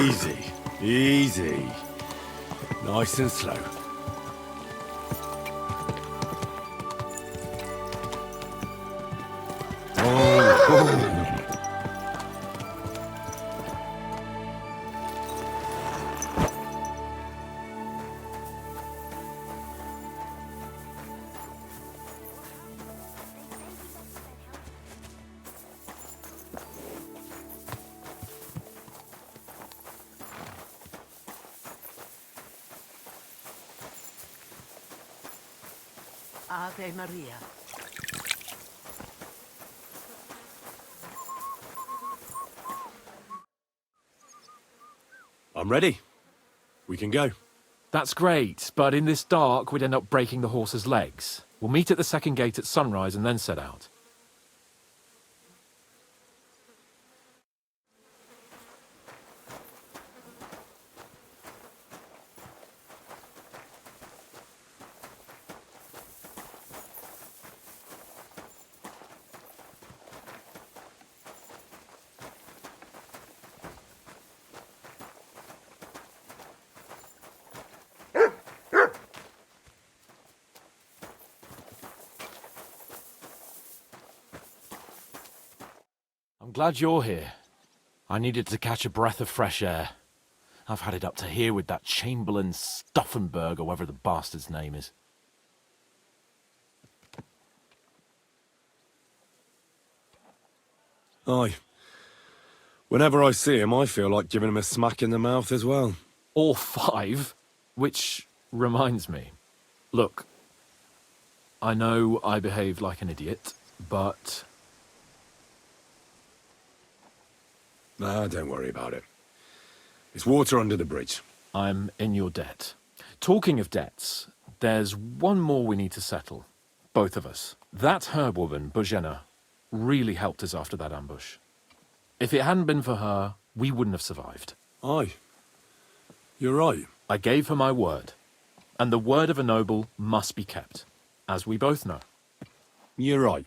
Easy, easy. Nice and slow. Ave Maria. I'm ready. We can go. That's great, but in this dark, we'd end up breaking the horse's legs. We'll meet at the second gate at sunrise and then set out. I'm glad you're here. I needed to catch a breath of fresh air. I've had it up to here with that Chamberlain Stauffenberg or whatever the bastard's name is. Aye. Whenever I see him, I feel like giving him a smack in the mouth as well. Or 5, which reminds me. Look, I know I behaved like an idiot, but... Nah, don't worry about it. It's water under the bridge. I'm in your debt. Talking of debts, there's one more we need to settle. Both of us. That herb-woman, Bojena, really helped us after that ambush. If it hadn't been for her, we wouldn't have survived. Aye. You're right. I gave her my word. And the word of a noble must be kept, as we both know. You're right.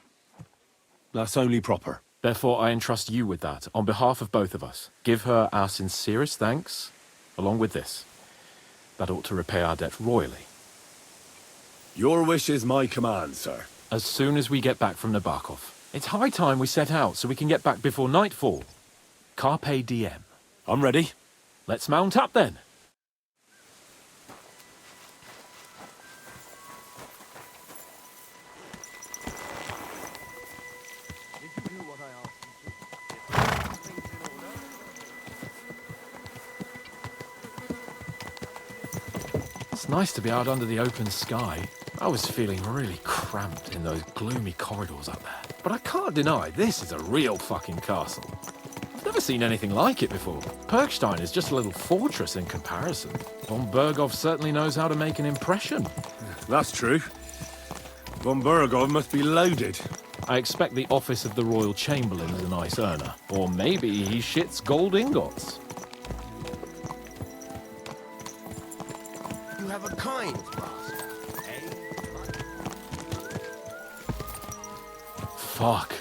That's only proper. Therefore, I entrust you with that, on behalf of both of us. Give her our sincerest thanks, along with this. That ought to repay our debt royally. Your wish is my command, sir. As soon as we get back from Nabokov. It's high time we set out so we can get back before nightfall. Carpe diem. I'm ready. Let's mount up then. It's nice to be out under the open sky. I was feeling really cramped in those gloomy corridors up there. But I can't deny, this is a real fucking castle. I've never seen anything like it before. Perkstein is just a little fortress in comparison. Von Berghoff certainly knows how to make an impression. That's true. Von Berghoff must be loaded. I expect the office of the Royal Chamberlain is a nice earner. Or maybe he shits gold ingots. You have a kind master, eh? Fuck.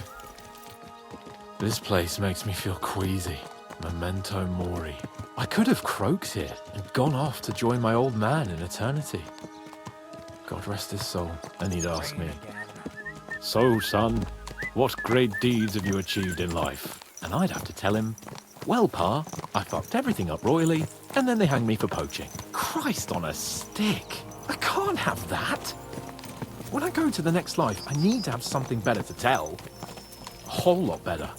This place makes me feel queasy. Memento mori. I could have croaked here and gone off to join my old man in eternity. God rest his soul. And he'd ask me, "So, son, what great deeds have you achieved in life? And I'd have to tell him, well, Pa, I fucked everything up royally, and then they hanged me for poaching. Christ on a stick. I can't have that. When I go to the next life, I need to have something better to tell. A whole lot better.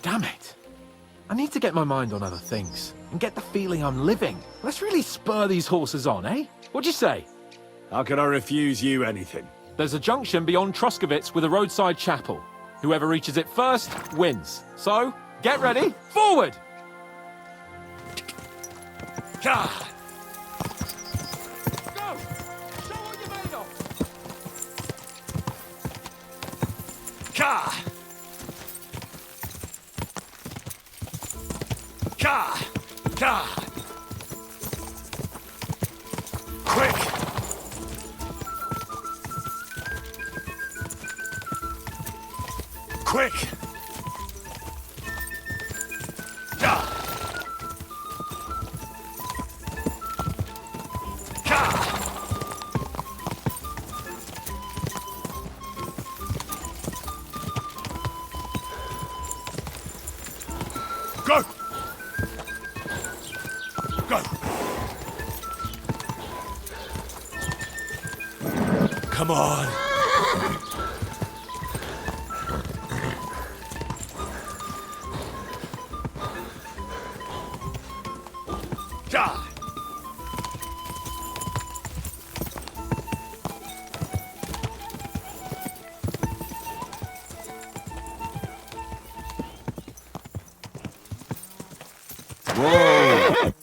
Damn it. I need to get my mind on other things and get the feeling I'm living. Let's really spur these horses on, eh? What'd you say? How can I refuse you anything? There's a junction beyond Truscovitz with a roadside chapel. Whoever reaches it first wins. So, get ready, forward! God! Go! Show what you're made of! Ka! Ka! Ka! Quick! Quick! Ka! Ka! Go! Go! Come on! God! Whoa!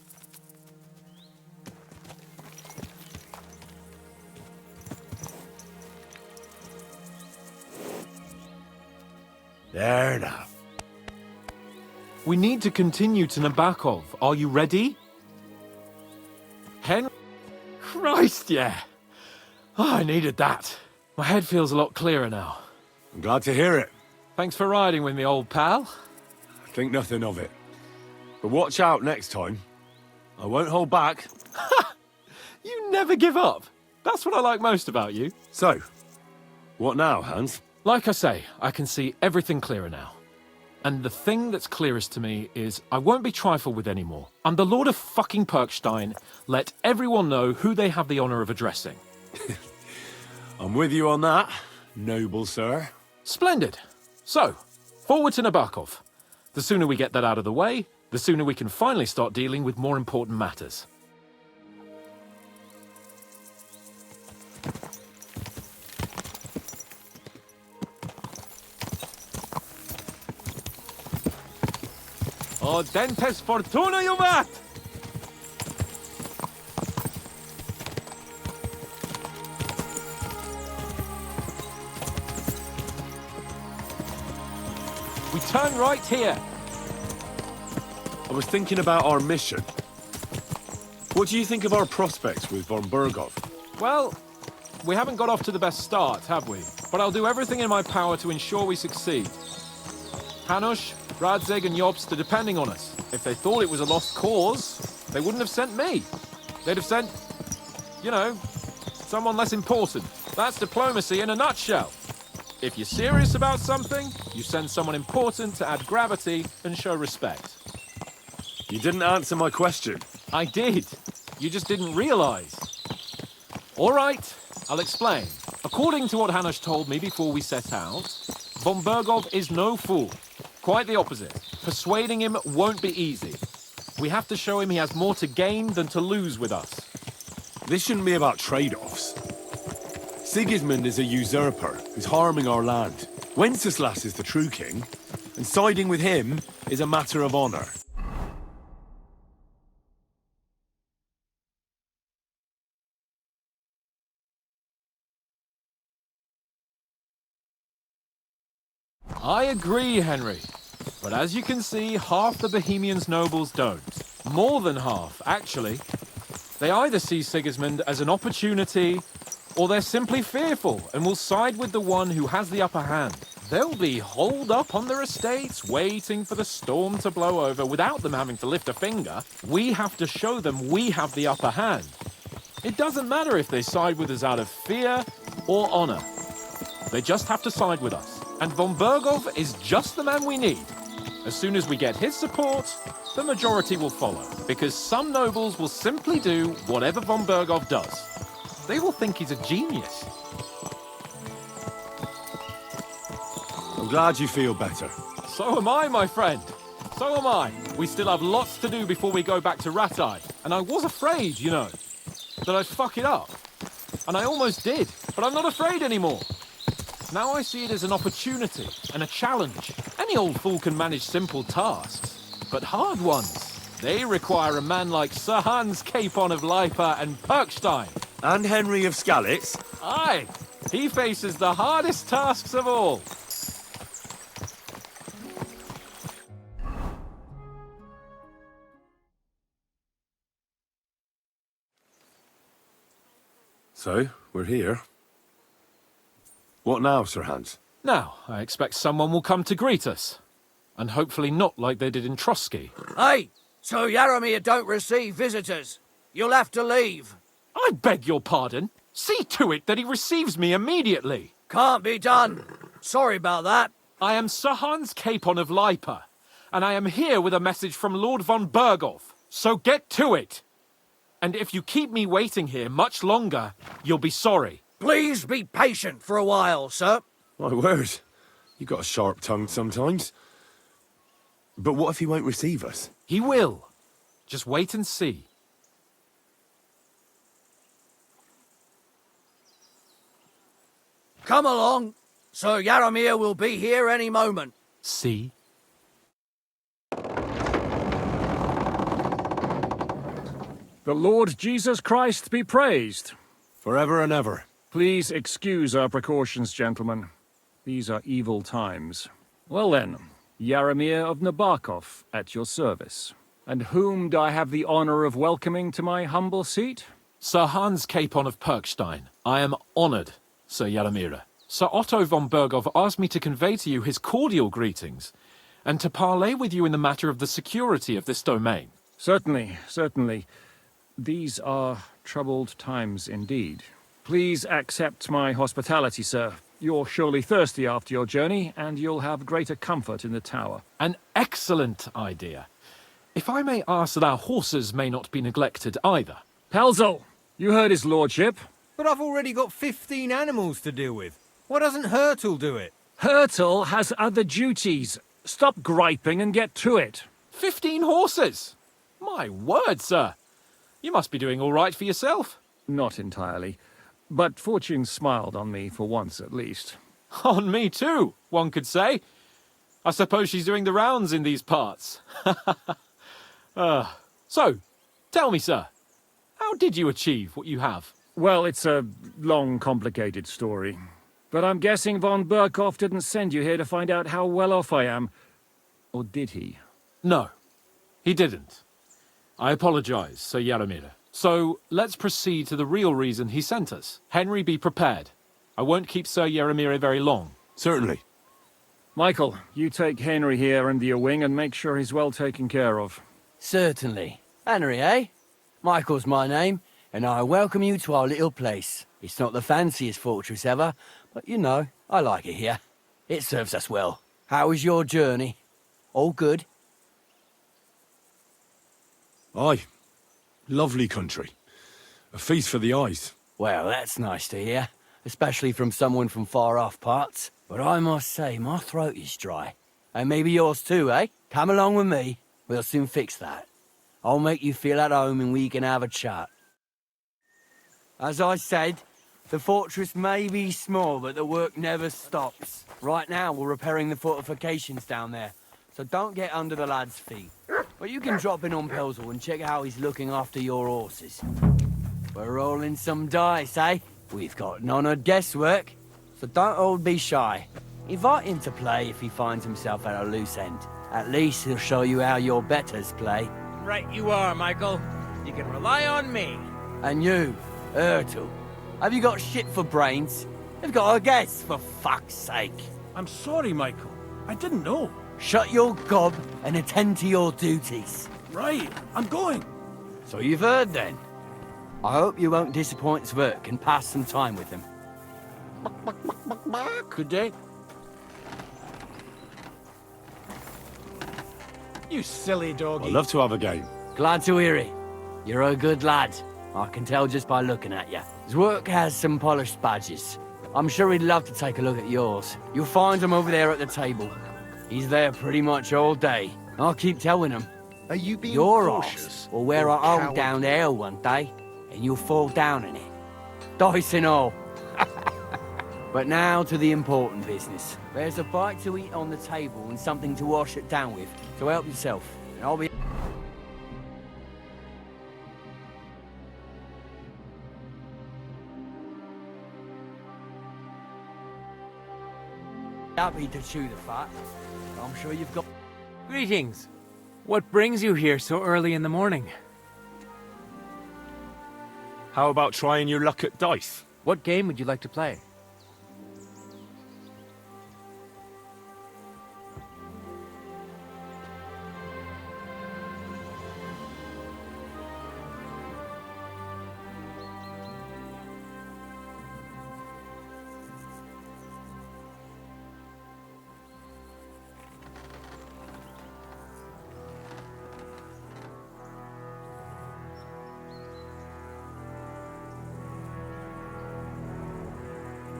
There now. We need to continue to Nabokov. Are you ready? Henry? Christ, yeah. Oh, I needed that. My head feels a lot clearer now. I'm glad to hear it. Thanks for riding with me, old pal. Think nothing of it. But watch out next time. I won't hold back. You never give up. That's what I like most about you. So, what now, Hans? Like I say, I can see everything clearer now. And the thing that's clearest to me is I won't be trifled with anymore. I'm the Lord of fucking Perkstein. Let everyone know who they have the honor of addressing. I'm with you on that, noble sir. Splendid. So, forward to Nabokov. The sooner we get that out of the way, the sooner we can finally start dealing with more important matters. O dentes fortuna juvat! We turn right here. I was thinking about our mission. What do you think of our prospects with von Burgov? Well, we haven't got off to the best start, have we? But I'll do everything in my power to ensure we succeed. Hanush, Radzig and Jobst are depending on us. If they thought it was a lost cause, they wouldn't have sent me. They'd have sent You know, someone less important. That's diplomacy in a nutshell. If you're serious about something, you send someone important to add gravity and show respect. You didn't answer my question. I did. You just didn't realize. All right, I'll explain. According to what Hanush told me before we set out, von Bergov is no fool. Quite the opposite. Persuading him won't be easy. We have to show him he has more to gain than to lose with us. This shouldn't be about trade-offs. Sigismund is a usurper who's harming our land. Wenceslas is the true king, and siding with him is a matter of honor. I agree, Henry. But as you can see, half the Bohemians' nobles don't. More than half, actually. They either see Sigismund as an opportunity, or they're simply fearful and will side with the one who has the upper hand. They'll be holed up on their estates, waiting for the storm to blow over without them having to lift a finger. We have to show them we have the upper hand. It doesn't matter if they side with us out of fear or honor. They just have to side with us. And von Bergov is just the man we need. As soon as we get his support, the majority will follow. Because some nobles will simply do whatever von Bergov does. They will think he's a genius. I'm glad you feel better. So am I, my friend. So am I. We still have lots to do before we go back to Ratai. And I was afraid, you know, that I'd fuck it up. And I almost did. But I'm not afraid anymore. Now I see it as an opportunity and a challenge. Any old fool can manage simple tasks, but hard ones, they require a man like Sir Hans Capon of Lipa and Perkstein. And Henry of Skalitz. Aye, he faces the hardest tasks of all. So, we're here. What now, Sir Hans? Now, I expect someone will come to greet us. And hopefully not like they did in Trotsky. Hey, so Yaromir don't receive visitors. You'll have to leave. I beg your pardon. See to it that he receives me immediately. Can't be done. Sorry about that. I am Sir Hans Capon of Lipa, and I am here with a message from Lord von Bergov. So get to it. And if you keep me waiting here much longer, you'll be sorry. Please be patient for a while, sir. My word. You got a sharp tongue sometimes. But what if he won't receive us? He will. Just wait and see. Come along. Sir Yaromir will be here any moment. See? The Lord Jesus Christ be praised. Forever and ever. Please excuse our precautions, gentlemen. These are evil times. Well then, Yaromir of Nabokov at your service. And whom do I have the honor of welcoming to my humble seat? Sir Hans Capon of Perkstein. I am honored, Sir Yaromir. Sir Otto von Bergov asked me to convey to you his cordial greetings, and to parley with you in the matter of the security of this domain. Certainly, certainly. These are troubled times indeed. Please accept my hospitality, sir. You're surely thirsty after your journey, and you'll have greater comfort in the tower. An excellent idea. If I may ask that our horses may not be neglected either. Pelzel, you heard his lordship. But I've already got 15 animals to deal with. Why doesn't Hurtle do it? Hurtle has other duties. Stop griping and get to it. 15 horses! My word, sir. You must be doing all right for yourself. Not entirely. But fortune smiled on me for once at least. On me too, one could say. I suppose she's doing the rounds in these parts. So, tell me, sir, how did you achieve what you have? Well, it's a long, complicated story. But I'm guessing von Berkov didn't send you here to find out how well off I am. Or did he? No, he didn't. I apologize, Sir Yaromir. So, let's proceed to the real reason he sent us. Henry, be prepared. I won't keep Sir Yaromir very long. Certainly. Michael, you take Henry here under your wing and make sure he's well taken care of. Certainly. Henry, eh? Michael's my name. and I welcome you to our little place. It's not the fanciest fortress ever, but you know, I like it here. It serves us well. How was your journey? All good? Aye. Lovely country. A feast for the eyes. Well, that's nice to hear, especially from someone from far-off parts. But I must say, my throat is dry. And maybe yours too, eh? Come along with me. We'll soon fix that. I'll make you feel at home and we can have a chat. As I said, the fortress may be small, but the work never stops. Right now, we're repairing the fortifications down there, so don't get under the lad's feet. But you can drop in on Pelzel and check how he's looking after your horses. We're rolling some dice, eh? We've got none of guesswork, so don't all be shy. Invite him to play if he finds himself at a loose end. At least he'll show you how your betters play. Right you are, Michael. You can rely on me. And you, Ertl, have you got shit for brains? They've got a guess, for fuck's sake. I'm sorry, Michael. I didn't know. Shut your gob and attend to your duties. Right, I'm going. So you've heard then. I hope you won't disappoint Zwerk and pass some time with him. Good day. You silly doggy. I'd love to have a game. Glad to hear it. You're a good lad. I can tell just by looking at you. Zwerk has some polished badges. I'm sure he'd love to take a look at yours. You'll find him over there at the table. He's there pretty much all day. I'll keep telling him. Are you being Your cautious? arse will wear or a hole coward? down there one day, and you'll fall down in it. Dice and all. But now to the important business. There's a bite to eat on the table and something to wash it down with, so help yourself. And I'll be... happy to chew the fat. I'm sure you've got... Greetings. What brings you here so early in the morning? How about trying your luck at dice? What game would you like to play?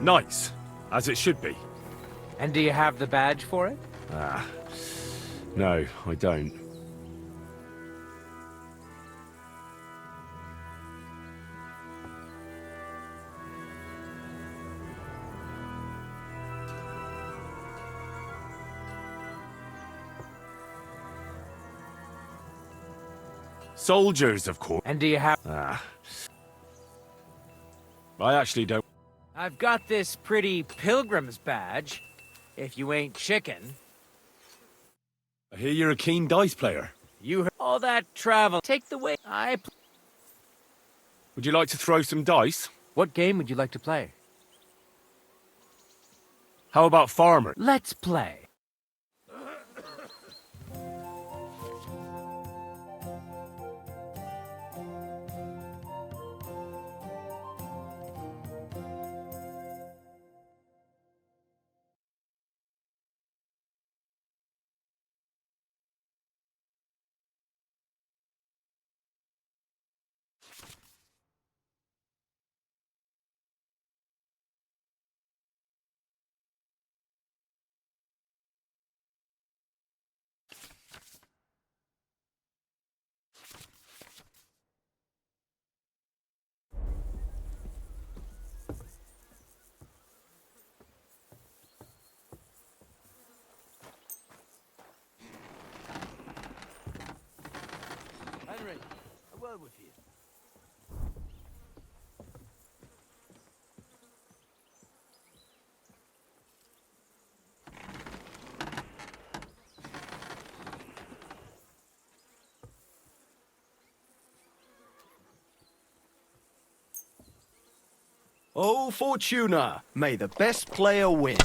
Nice, as it should be. And do you have the badge for it? No, I don't. Soldiers, of course. And do you have... I actually don't. I've got this pretty pilgrim's badge, if you ain't chicken. I hear you're a keen dice player. You heard all that travel. Take the way Would you like to throw some dice? What game would you like to play? How about Farmer? Let's play. Henry, a word with you. Oh, Fortuna, may the best player win.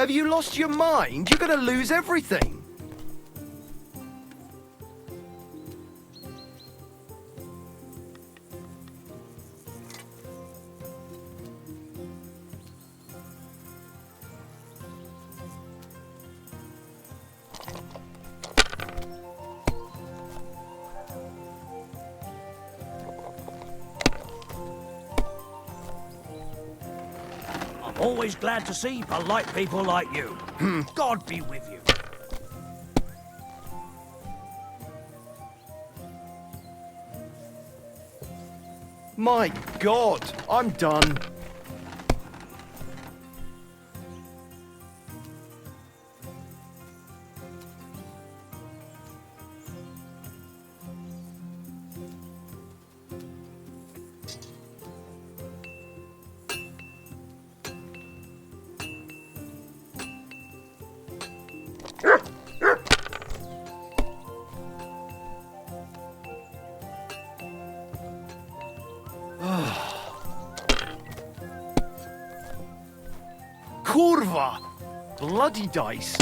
Have you lost your mind? You're gonna lose everything. Always glad to see polite people like you. God be with you. My God, I'm done. Kurva! Bloody dice.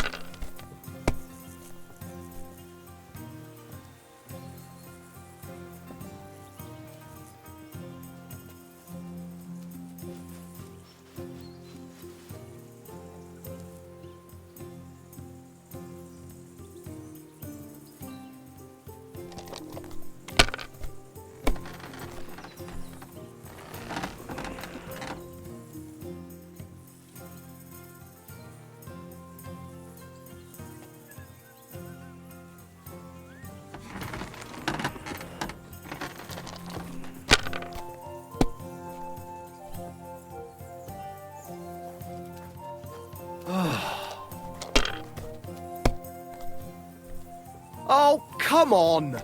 Oh, come on!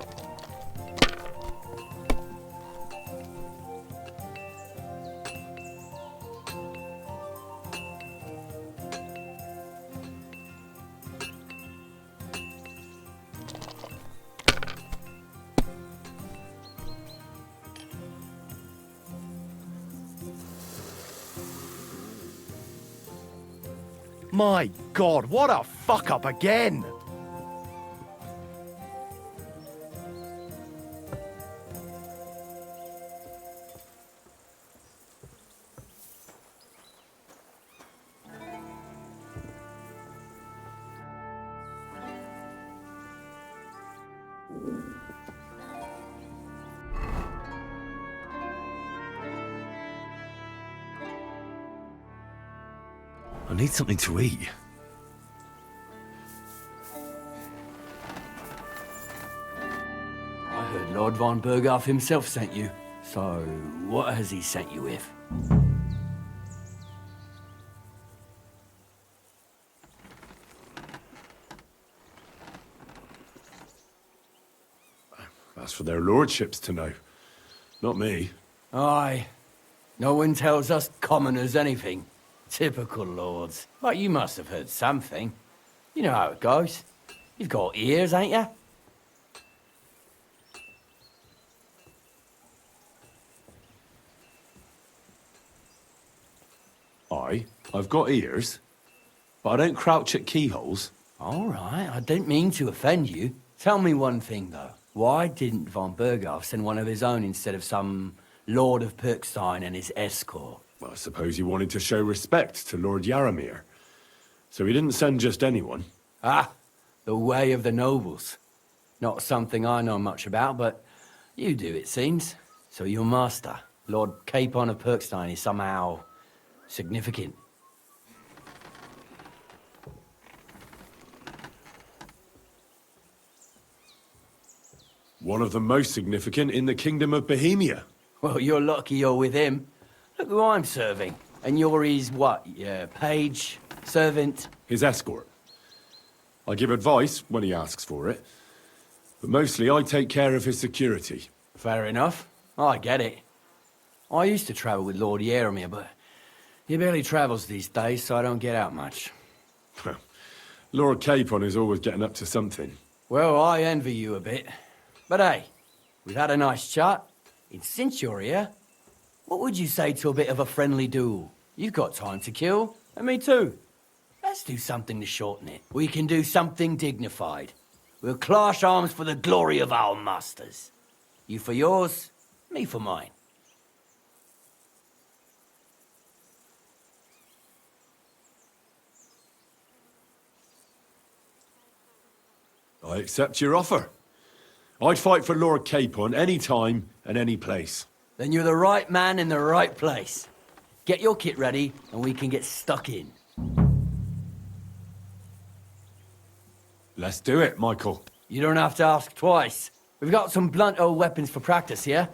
My God, what a fuck up again! I need something to eat. I heard Lord von Berghoff himself sent you. So, what has he sent you with? That's for their lordships to know. Not me. Aye. No one tells us commoners anything. Typical lords. But you must have heard something. You know how it goes. You've got ears, ain't you? I've got ears, but I don't crouch at keyholes. All right, I didn't mean to offend you. Tell me one thing, though. Why didn't von Berghoff send one of his own instead of some Lord of Pirkstein and his escort? Well, I suppose he wanted to show respect to Lord Yaramir. So he didn't send just anyone. Ah, the way of the nobles. Not something I know much about, but you do, it seems. So your master, Lord Capon of Pirkstein, is somehow significant. One of the most significant in the Kingdom of Bohemia. Well, you're lucky you're with him. Look who I'm serving. And you're his, what, page, servant? His escort. I give advice when he asks for it. But mostly I take care of his security. Fair enough. I get it. I used to travel with Lord Yaramir, but he barely travels these days, so I don't get out much. Lord Capon is always getting up to something. Well, I envy you a bit. But hey, we've had a nice chat. And since you're here, what would you say to a bit of a friendly duel? You've got time to kill, and me too. Let's do something to shorten it. We can do something dignified. We'll clash arms for the glory of our masters. You for yours, me for mine. I accept your offer. I'd fight for Lord Capon any time and any place. Then you're the right man in the right place. Get your kit ready, and we can get stuck in. Let's do it, Michael. You don't have to ask twice. We've got some blunt old weapons for practice here,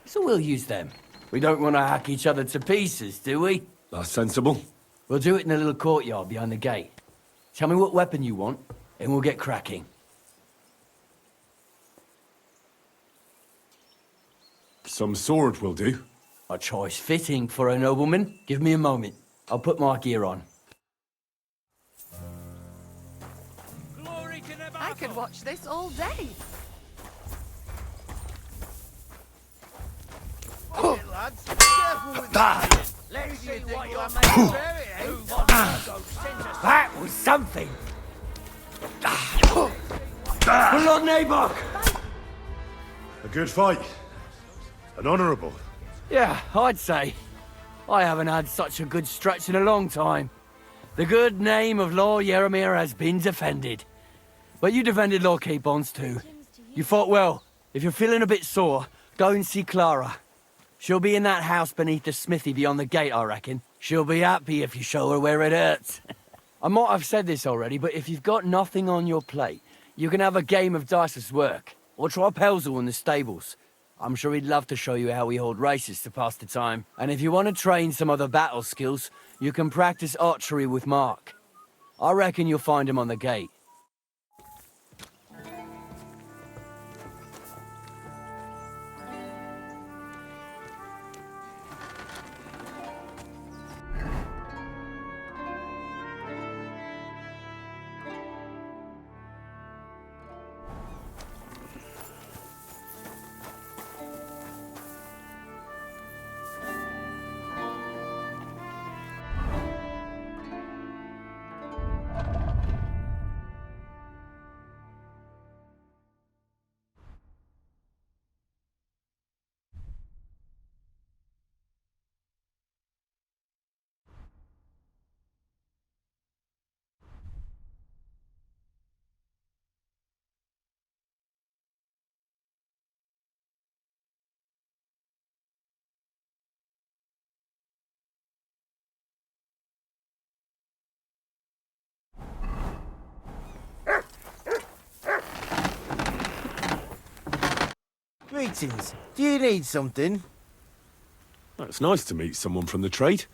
so we'll use them. We don't want to hack each other to pieces, do we? That's sensible. We'll do it in the little courtyard behind the gate. Tell me what weapon you want, and we'll get cracking. Some sword will do. A choice fitting for a nobleman. Give me a moment. I'll put my gear on. Glory to the I could watch this all day. Lads, careful with that. Let's see what you're making of it, eh? Who wants to go centre? That was something. Lord Nabok! A good fight. An honourable. Yeah, I'd say. I haven't had such a good stretch in a long time. The good name of Lord Yaramir has been defended. But you defended Lord Capon's too. You fought well. If you're feeling a bit sore, go and see Clara. She'll be in that house beneath the smithy beyond the gate, I reckon. She'll be happy if you show her where it hurts. I might have said this already, but if you've got nothing on your plate, you can have a game of dice's work. Or try Pelzel in the stables. I'm sure he'd love to show you how we hold races to pass the time. And if you want to train some other battle skills, you can practice archery with Mark. I reckon you'll find him on the gate. Greetings. Do you need something? It's nice to meet someone from the trade.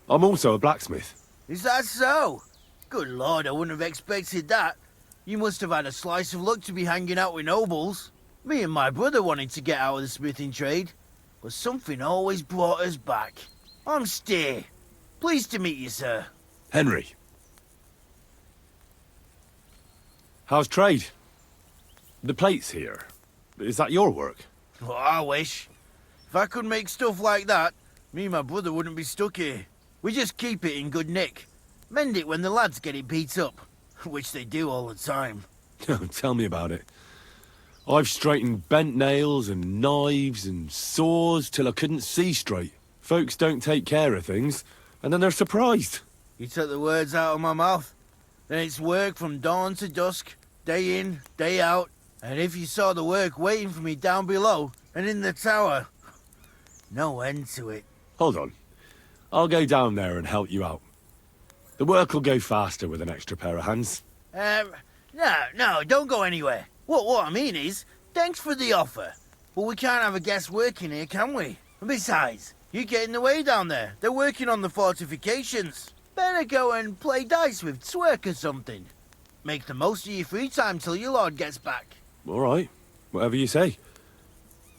I'm also a blacksmith. Is that so? Good lord, I wouldn't have expected that. You must have had a slice of luck to be hanging out with nobles. Me and my brother wanted to get out of the smithing trade, but something always brought us back. I'm Steer. Pleased to meet you, sir. Henry. How's trade? The plates here. Is that your work? Well, I wish. If I could make stuff like that, me and my brother wouldn't be stuck here. We just keep it in good nick. Mend it when the lads get it beat up, which they do all the time. Tell me about it. I've straightened bent nails and knives and saws till I couldn't see straight. Folks don't take care of things, and then they're surprised. You took the words out of my mouth. Then it's work from dawn to dusk, day in, day out. And if you saw the work waiting for me down below and in the tower, no end to it. Hold on. I'll go down there and help you out. The work will go faster with an extra pair of hands. No, don't go anywhere. What I mean is, thanks for the offer. But we can't have a guest working here, can we? And besides, you get in the way down there. They're working on the fortifications. Better go and play dice with Twerk or something. Make the most of your free time till your lord gets back. All right. Whatever you say.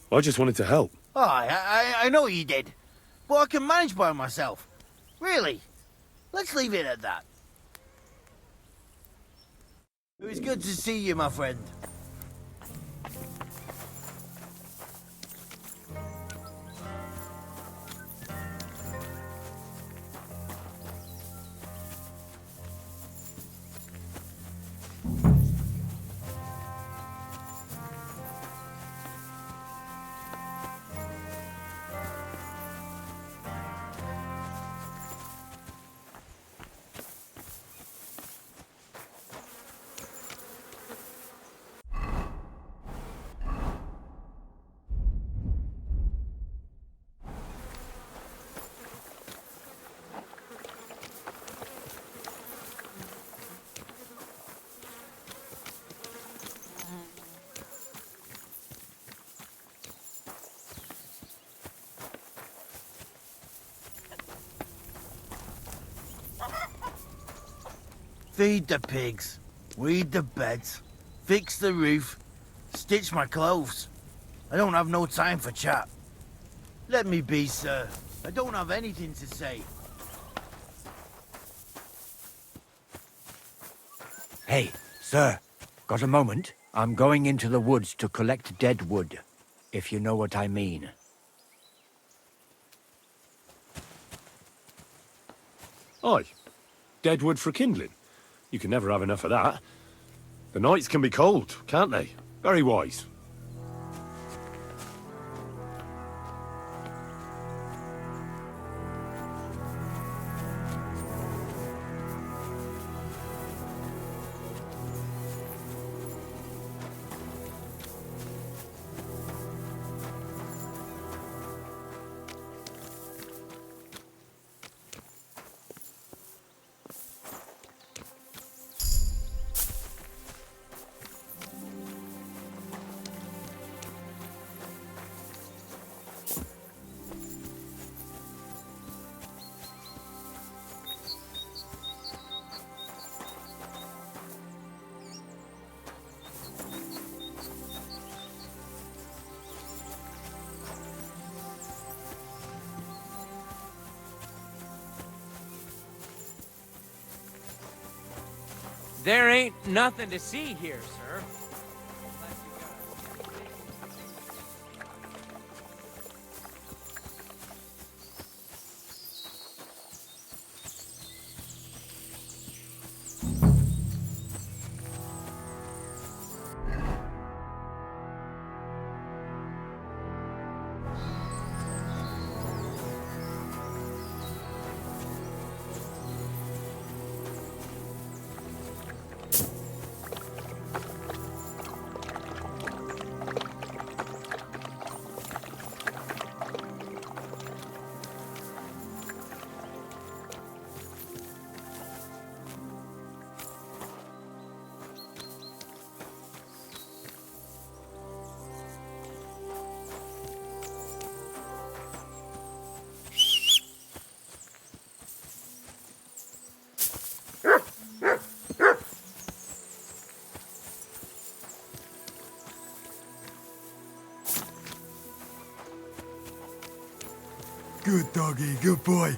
I just wanted to help. Oh, I know you did. But I can manage by myself. Really. Let's leave it at that. It was good to see you, my friend. Feed the pigs, weed the beds, fix the roof, stitch my clothes. I don't have no time for chat. Let me be, sir. I don't have anything to say. Hey, sir, got a moment? I'm going into the woods to collect dead wood, if you know what I mean. Aye. Dead wood for kindling. You can never have enough of that. The nights can be cold, can't they? Very wise. There ain't nothing to see here, sir. Good doggy, good boy.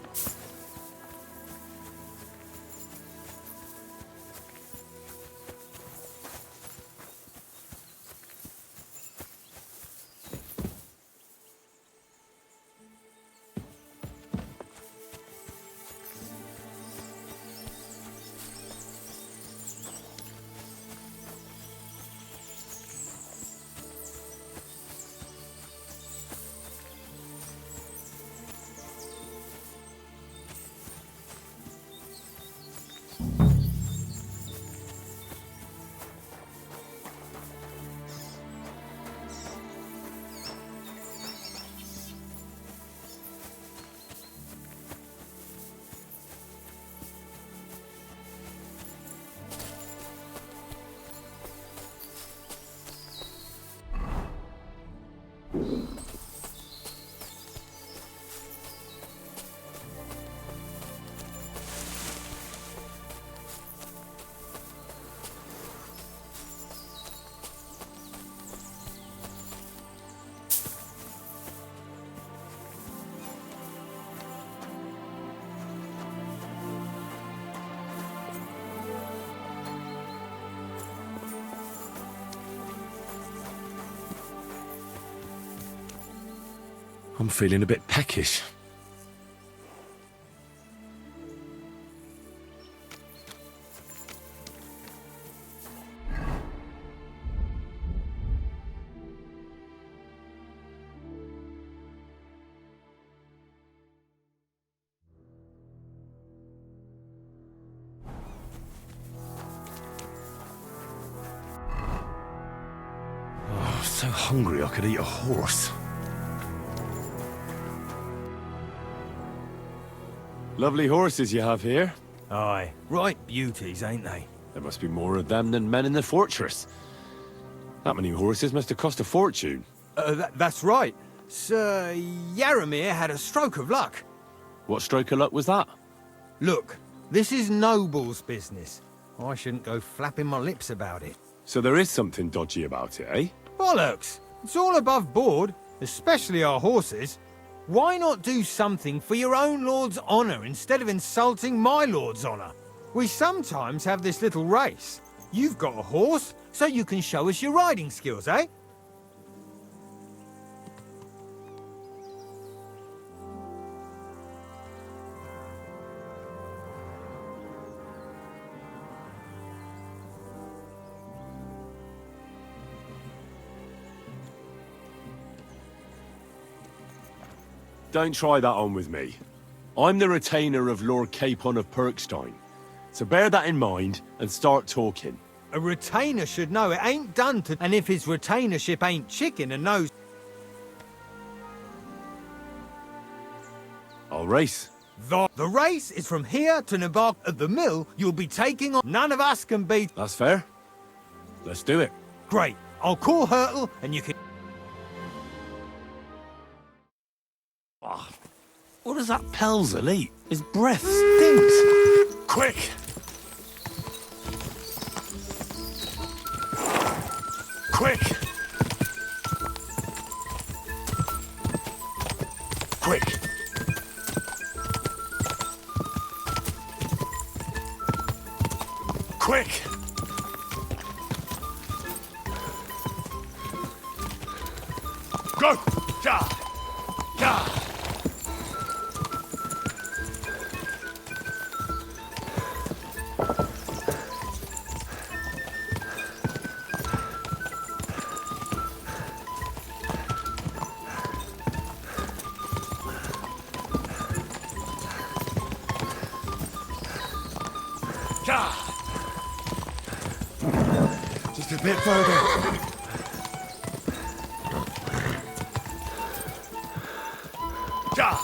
I'm feeling a bit peckish. Oh, so hungry I could eat a horse. Lovely horses you have here. Aye, right beauties, ain't they? There must be more of them than men in the fortress. That many horses must have cost a fortune. That's right. Sir Yaramir had a stroke of luck. What stroke of luck was that? Look, this is noble's business. I shouldn't go flapping my lips about it. So there is something dodgy about it, eh? Bollocks! It's all above board, especially our horses. Why not do something for your own lord's honour instead of insulting my lord's honour? We sometimes have this little race. You've got a horse, so you can show us your riding skills, eh? Don't try that on with me. I'm the retainer of Lord Capon of Perkstein. So bear that in mind and start talking. A retainer should know it ain't done to... And if his retainership ain't chicken and knows... I'll race. The race is from here to Nabark at the mill. You'll be taking on... None of us can beat... That's fair. Let's do it. Great. I'll call Hurtle and you can... Oh, what does that Pelzer eat? His breath stinks. Quick! Quick! Quick! Quick! Go! Ja! Ja! Just a bit further. Ja!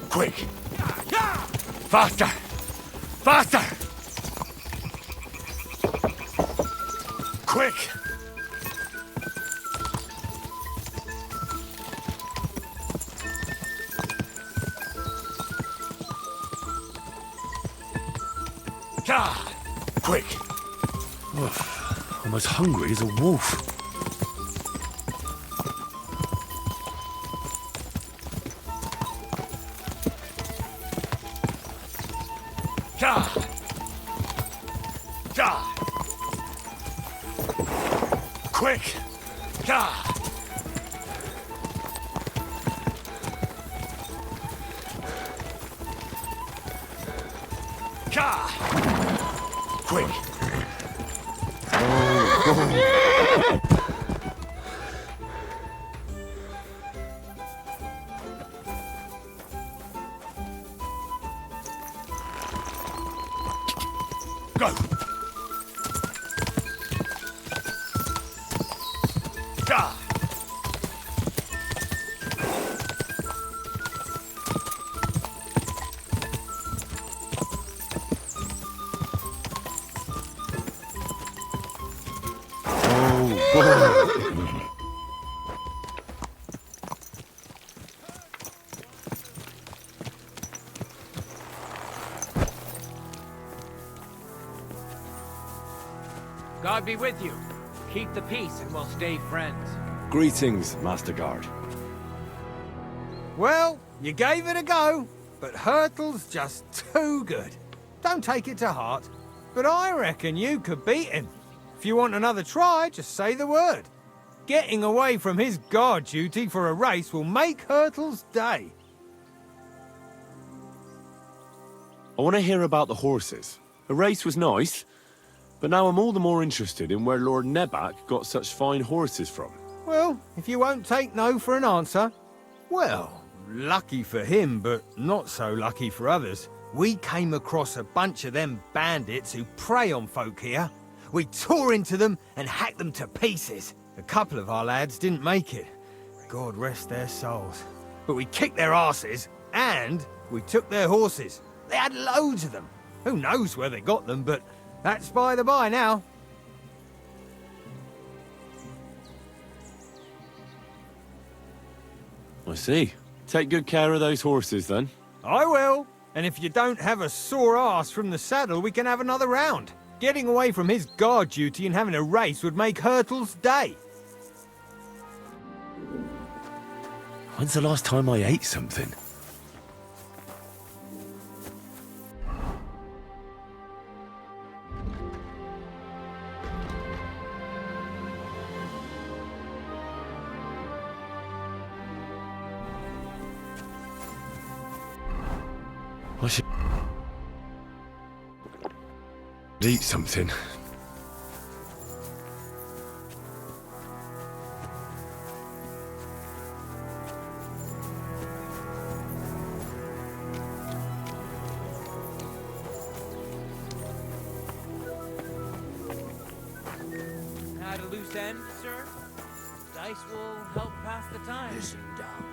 Quick! Faster! Faster! Quick! Quick! Oof, almost hungry as a wolf. Quick! Quick! Go! Ja! God be with you. Keep the peace and we'll stay friends. Greetings, Master Guard. Well, you gave it a go, but Hurtle's just too good. Don't take it to heart, but I reckon you could beat him. If you want another try, just say the word. Getting away from his guard duty for a race will make Hurtle's day. I want to hear about the horses. The race was nice, but now I'm all the more interested in where Lord Nebak got such fine horses from. Well, if you won't take no for an answer, well, lucky for him, but not so lucky for others. We came across a bunch of them bandits who prey on folk here. We tore into them and hacked them to pieces. A couple of our lads didn't make it. God rest their souls. But we kicked their asses, and we took their horses. They had loads of them. Who knows where they got them, but that's by the by now. I see. Take good care of those horses, then. I will. And if you don't have a sore ass from the saddle, we can have another round. Getting away from his guard duty and having a race would make Hurtle's day. When's the last time I ate something? I should eat something. Had a loose end, sir? Dice will help pass the time. Listen down.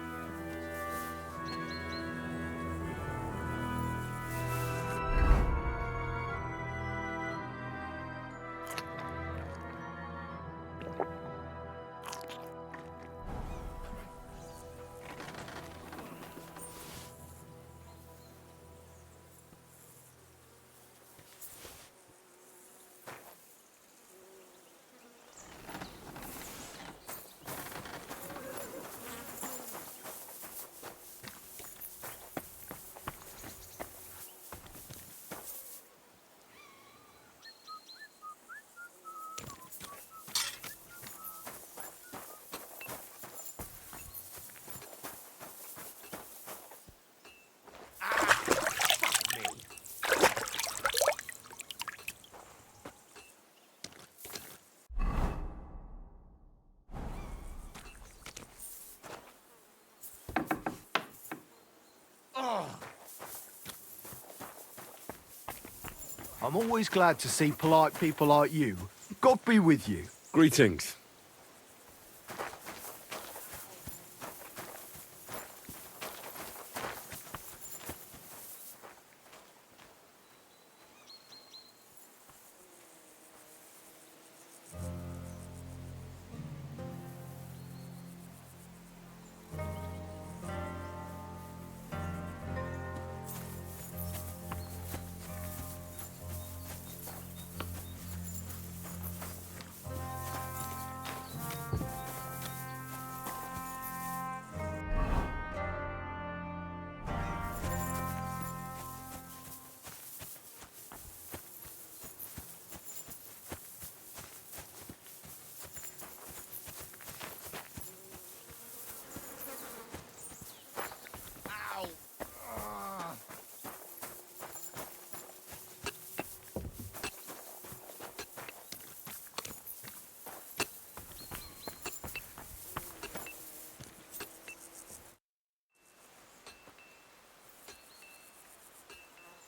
I'm always glad to see polite people like you. God be with you. Greetings.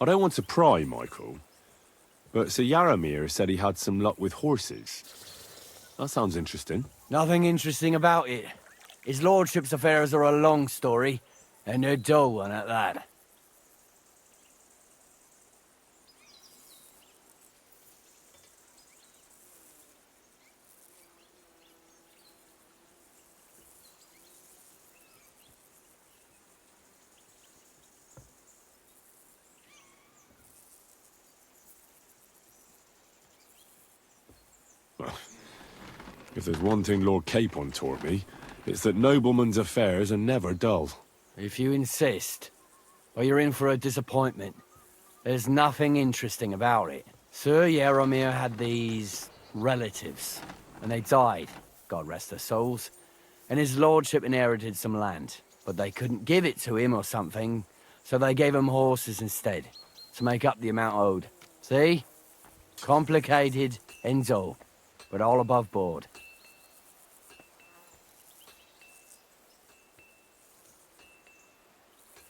I don't want to pry, Michael, but Sir Yaramir said he had some luck with horses. That sounds interesting. Nothing interesting about it. His lordship's affairs are a long story, and a dull one at that. If there's one thing Lord Capon taught me, it's that noblemen's affairs are never dull. If you insist, well, you're in for a disappointment. There's nothing interesting about it. Sir Yaramir had these relatives, and they died, God rest their souls, and his lordship inherited some land, but they couldn't give it to him or something, so they gave him horses instead, to make up the amount owed. See? Complicated and dull, but all above board.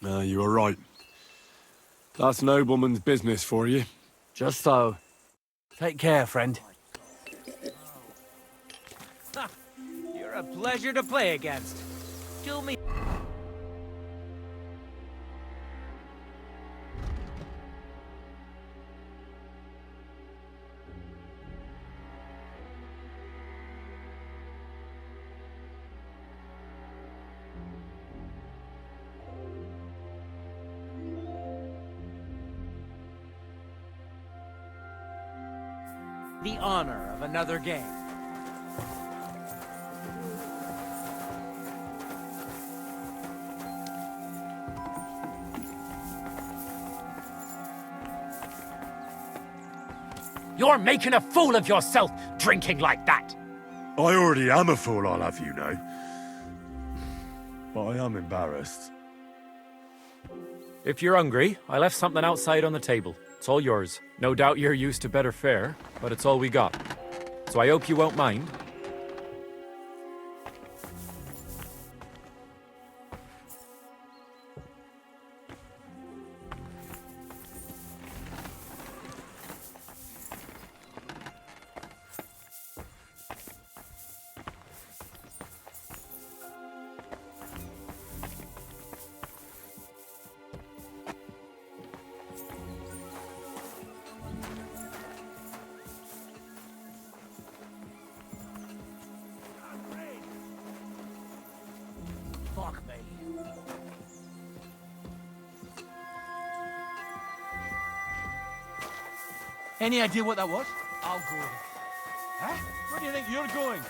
You were right. That's nobleman's business for you. Just so. Take care, friend. You're a pleasure to play against. Kill me. the honor of another game. You're making a fool of yourself, drinking like that. I already am a fool, I'll have you know. But I am embarrassed. If you're hungry, I left something outside on the table. It's all yours. No doubt you're used to better fare, but it's all we got. So I hope you won't mind. Fuck me. Any idea what that was? I'll go with it. Huh? Where do you think you're going?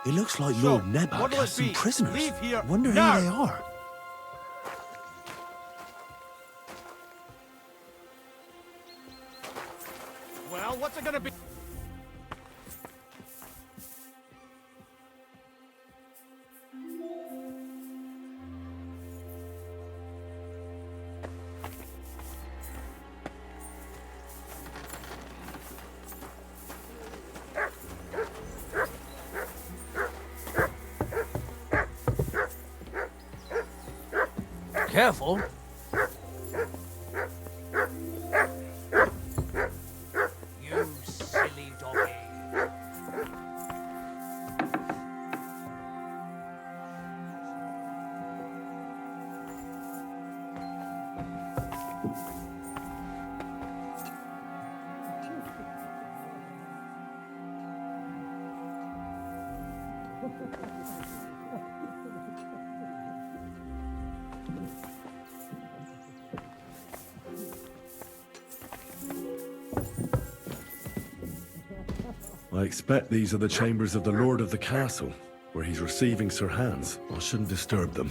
It looks like So, Lord Nebak what'll has it some be? prisoners. Leave here Wonder now. who they are. Well, what's it gonna be? Careful. You silly doggy. I expect these are the chambers of the Lord of the Castle, where he's receiving Sir Hans. I shouldn't disturb them.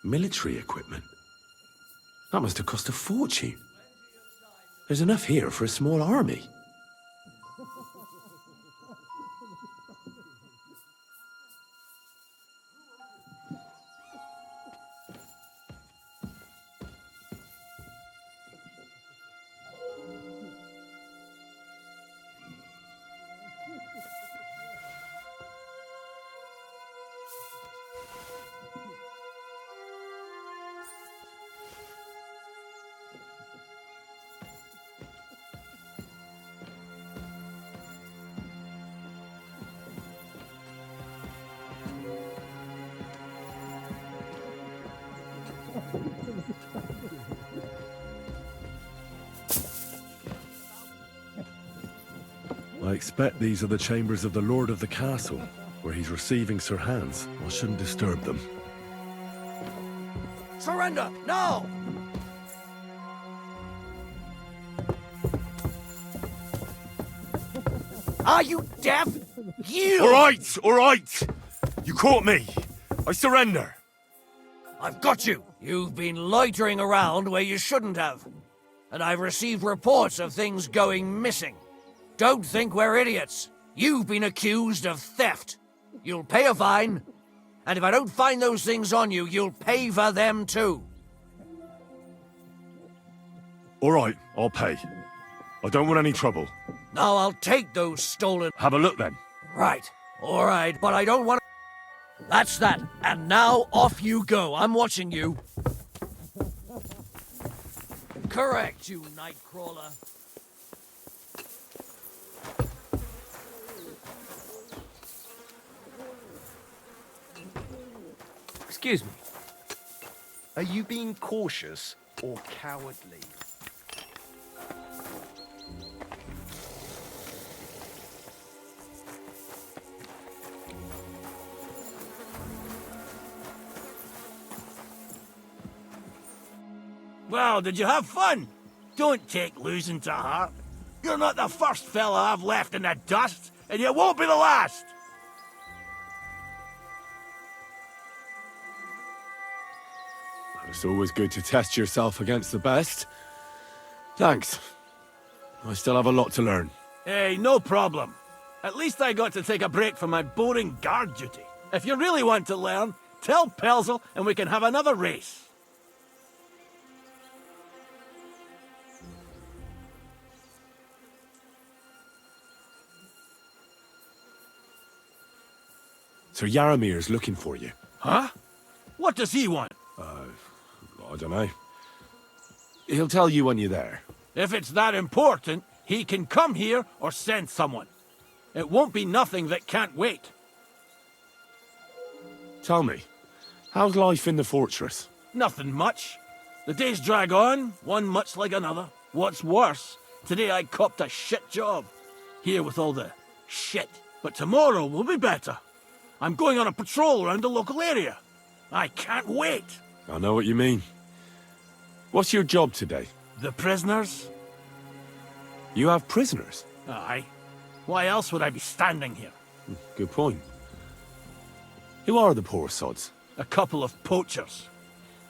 Military equipment? That must have cost a fortune. There's enough here for a small army. I expect these are the chambers of the Lord of the Castle, where he's receiving Sir Hans. I shouldn't disturb them. Surrender! No! Are you deaf? You! All right! You caught me. I surrender. I've got you! You've been loitering around where you shouldn't have. And I've received reports of things going missing. Don't think we're idiots. You've been accused of theft. You'll pay a fine, and if I don't find those things on you, you'll pay for them too. All right, I'll pay. I don't want any trouble. Now I'll take those stolen... Have a look then. Right. All right, but I don't want... That's that. And now off you go. I'm watching you. Correct, you nightcrawler. Excuse me. Are you being cautious or cowardly? Well, did you have fun? Don't take losing to heart. You're not the first fella I've left in the dust, and you won't be the last. It's always good to test yourself against the best. Thanks. I still have a lot to learn. Hey, no problem. At least I got to take a break from my boring guard duty. If you really want to learn, tell Pelzel and we can have another race. Sir Yaramir's looking for you. Huh? What does he want? I don't know. He'll tell you when you're there. If it's that important, he can come here or send someone. It won't be nothing that can't wait. Tell me, how's life in the fortress? Nothing much. The days drag on, one much like another. What's worse, today I copped a shit job. Here with all the shit. But tomorrow will be better. I'm going on a patrol around the local area. I can't wait. I know what you mean. What's your job today? The prisoners? You have prisoners? Aye. Why else would I be standing here? Good point. Who are the poor sods? A couple of poachers.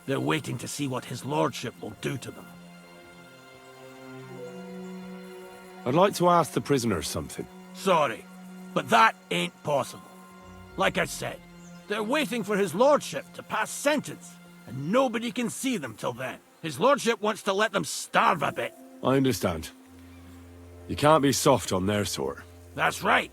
They're waiting to see what his lordship will do to them. I'd like to ask the prisoners something. Sorry, but that ain't possible. Like I said, they're waiting for his lordship to pass sentence, and nobody can see them till then. His lordship wants to let them starve a bit. I understand. You can't be soft on their sort. That's right.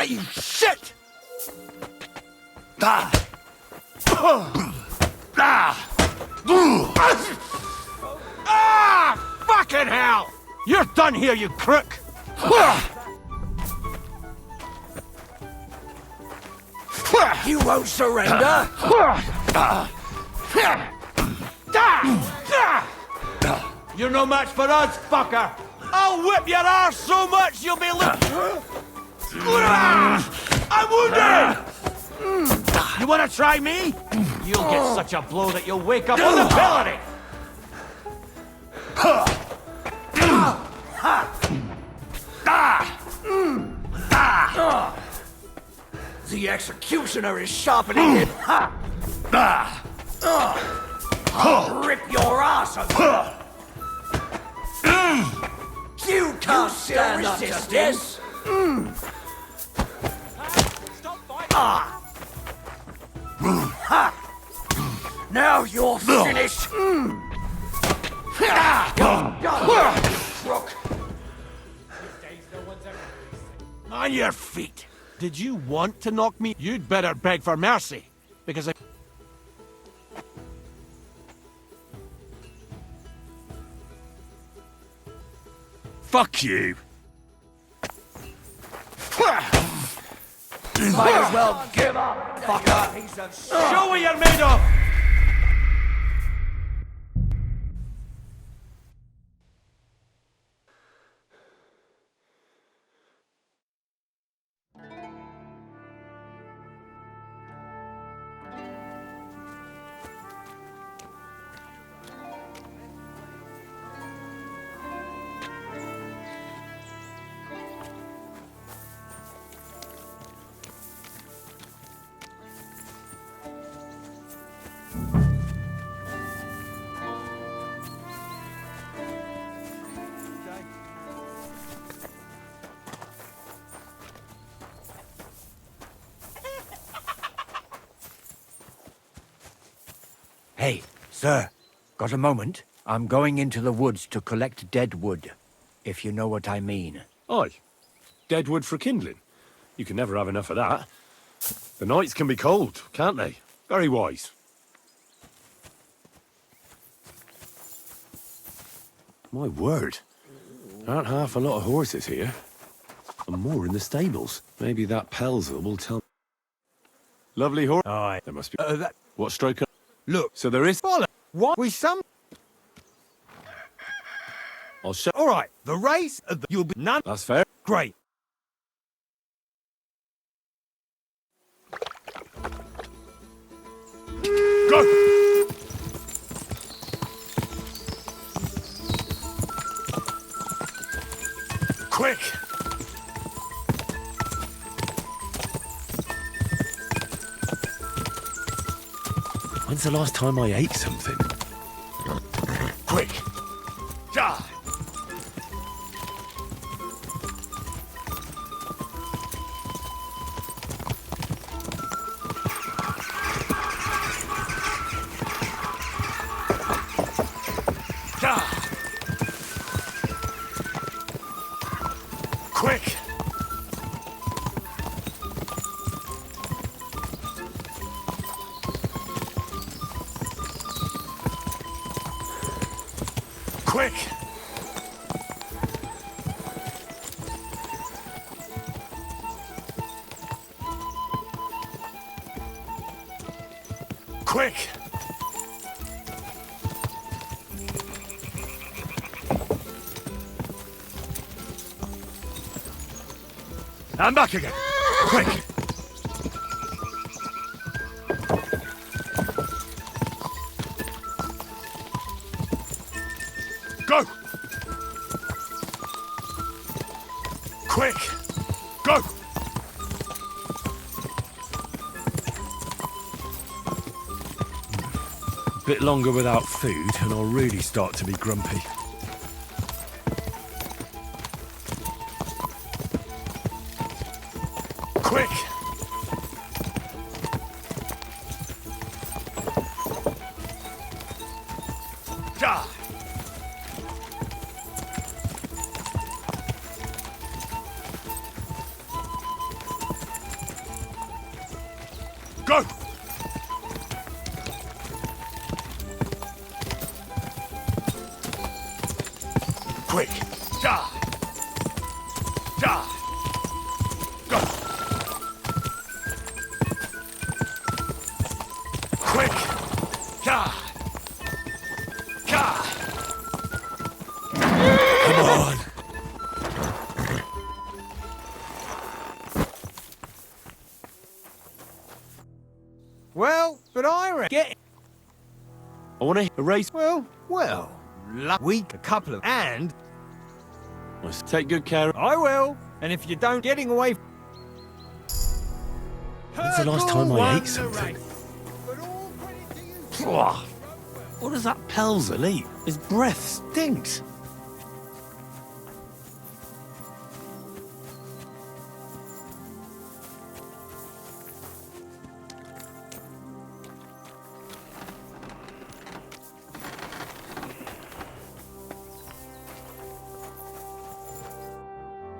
You shit! Ah! Ah! Fucking hell! You're done here, you crook! You won't surrender? You're no match for us, fucker! I'll whip your arse so much you'll be I'm wounded! You wanna try me? You'll get such a blow that you'll wake up on the pillory! The executioner is sharpening it. I'll rip your ass open. You can't stand up to this. Now you're finished. Crook. On your feet. Did you want to knock me? You'd better beg for mercy, because I... Fuck you! Might as well give up, fucker. Show what you're made of! Hey, sir, got a moment? I'm going into the woods to collect dead wood, if you know what I mean. Aye. Dead wood for kindling. You can never have enough of that. The nights can be cold, can't they? Very wise. My word. There aren't half a lot of horses here. And more in the stables. Maybe that Pelzer will tell... Lovely horse. Aye. There must be... That... What stroke? Look. So there is... Follow. What? We some... I'll show... All right. The race... You'll be... None... That's fair. Great. Go! Quick! When's the last time I ate something? Quick! Ja! Ja! Quick! Quick! Quick! I'm back again. Quick! Go! Quick! Go! Bit longer without food and I'll really start to be grumpy. Quick! Ja! Go! Quick! Ja! Ja! Go! Quick! Ja! Ja! Come on! Well, but I reckon... I want to erase... Well, week, a couple of... And... Let's take good care of... I will. And if you don't, getting away... When's the last time I ate something? What does that Pelzer eat? His breath stinks.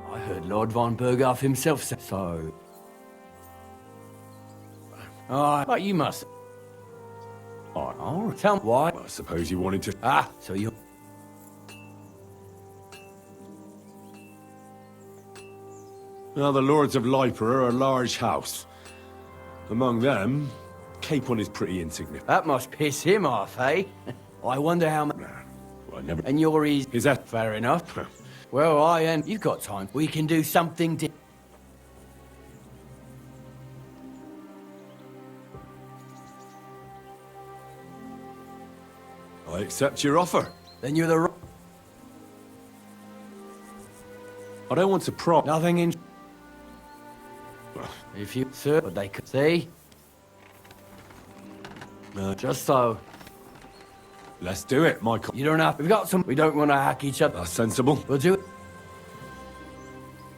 I heard Lord von Berghoff himself say so. But you must. Oh, tell me why. I suppose you wanted to... So you... Well, the Lords of Liper are a large house. Among them, Capon is pretty insignificant. That must piss him off, eh? I wonder how much... Well, I never... And you're his... Is that... Fair enough. Well, you've got time. We can do something to... I accept your offer. Then you're the... I don't want to prop... Nothing in... If you... Sir, but they could see. Just so. Let's do it, Michael. You don't have... We've got some... We don't want to hack each other. That's sensible. We'll do it.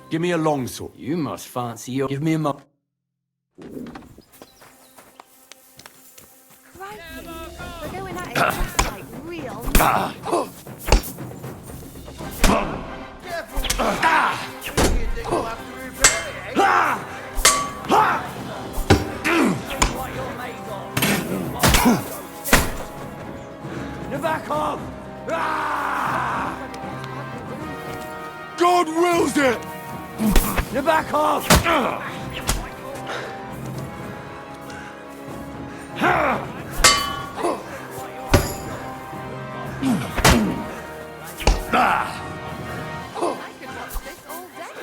Give me a longsword. You must fancy your... Give me a mo... Crikey. Look Like real. Careful! You think we'll have to repair it, eh? What you're made of. Now back off! God wills it! Now back off! I could watch this all day.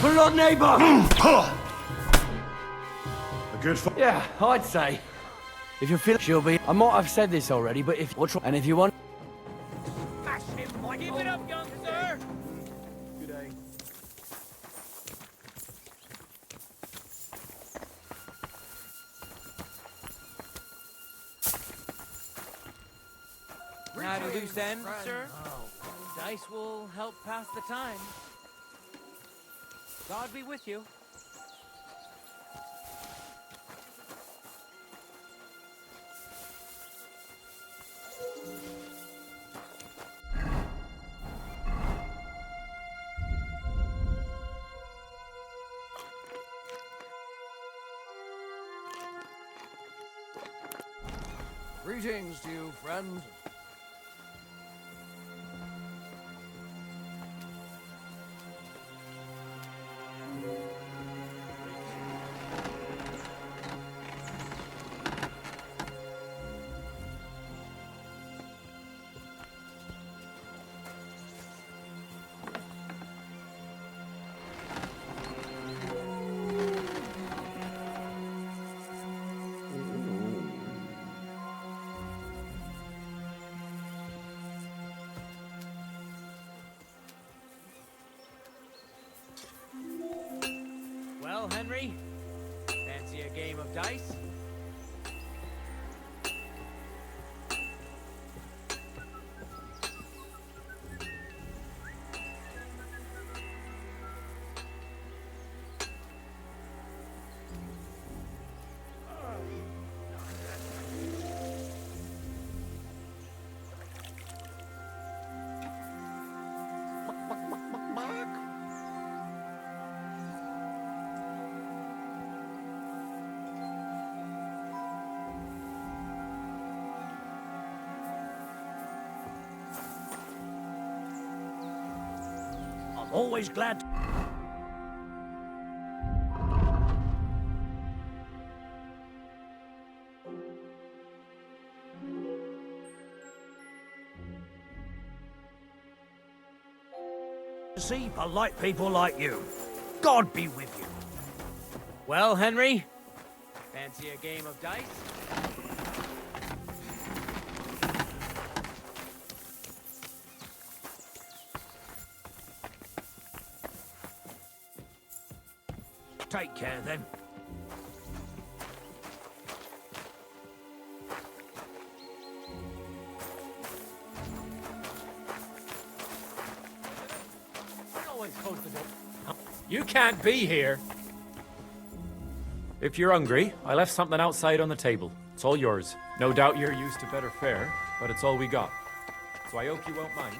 Blood neighbour! A good Yeah, I'd say. If you feel she'll be, I might have said this already, but if and if you want, Keep it up, young sir! Not a loose end, sir. Dice will help pass the time. God be with you. Greetings to you, friend. Well, Henry, fancy a game of dice? I'm always glad to... see polite people like you. God be with you. Well, Henry, fancy a game of dice? Take care then. You can't be here. If you're hungry, I left something outside on the table. It's all yours. No doubt you're used to better fare, but it's all we got. So I hope you won't mind.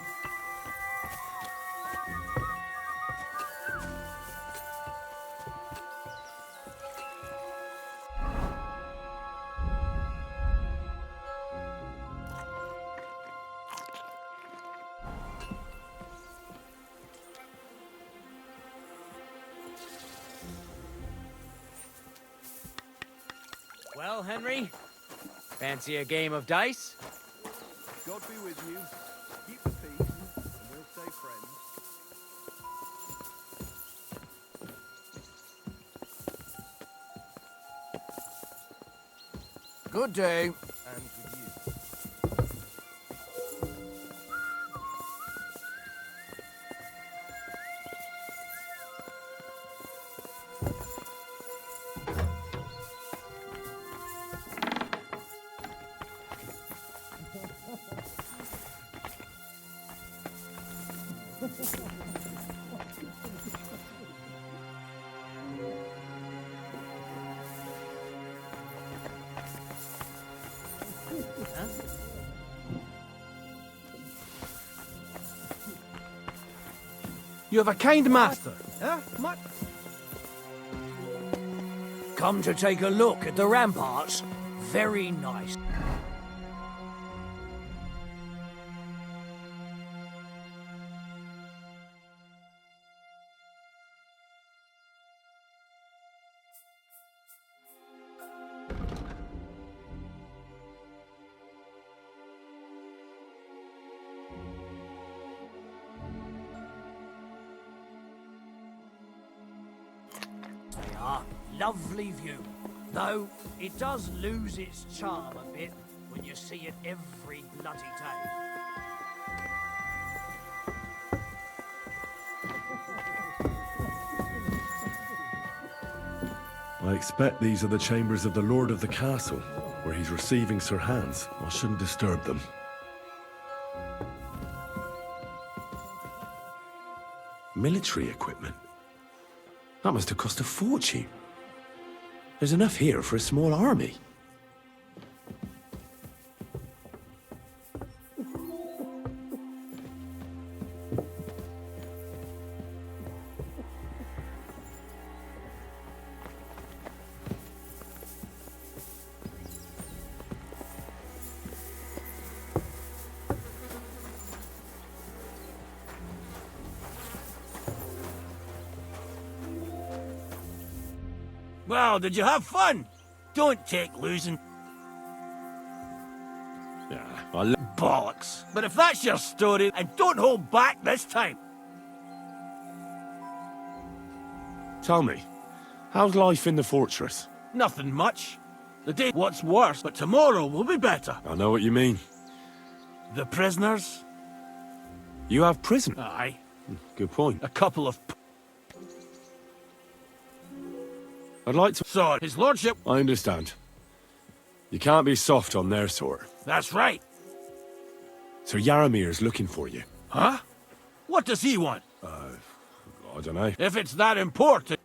Well, Henry, fancy a game of dice? God be with you. Keep the peace, and we'll stay friends. Good day. And with you. Huh? You have a kind master. Huh? Come to take a look at the ramparts. Very nice. They are. Lovely view. Though, it does lose its charm a bit when you see it every bloody day. I expect these are the chambers of the Lord of the Castle, where he's receiving Sir Hans. I shouldn't disturb them. Military equipment? That must have cost a fortune. There's enough here for a small army. Well, did you have fun? Don't take losing. Yeah, Bollocks. But if that's your story, and don't hold back this time. Tell me, how's life in the fortress? Nothing much. The day what's worse, but tomorrow will be better. I know what you mean. The prisoners? You have prison? Aye. Good point. A couple of... I'd like to... So, his lordship... I understand. You can't be soft on their sort. That's right. Sir Yaramir's looking for you. Huh? What does he want? I don't know. If it's that important...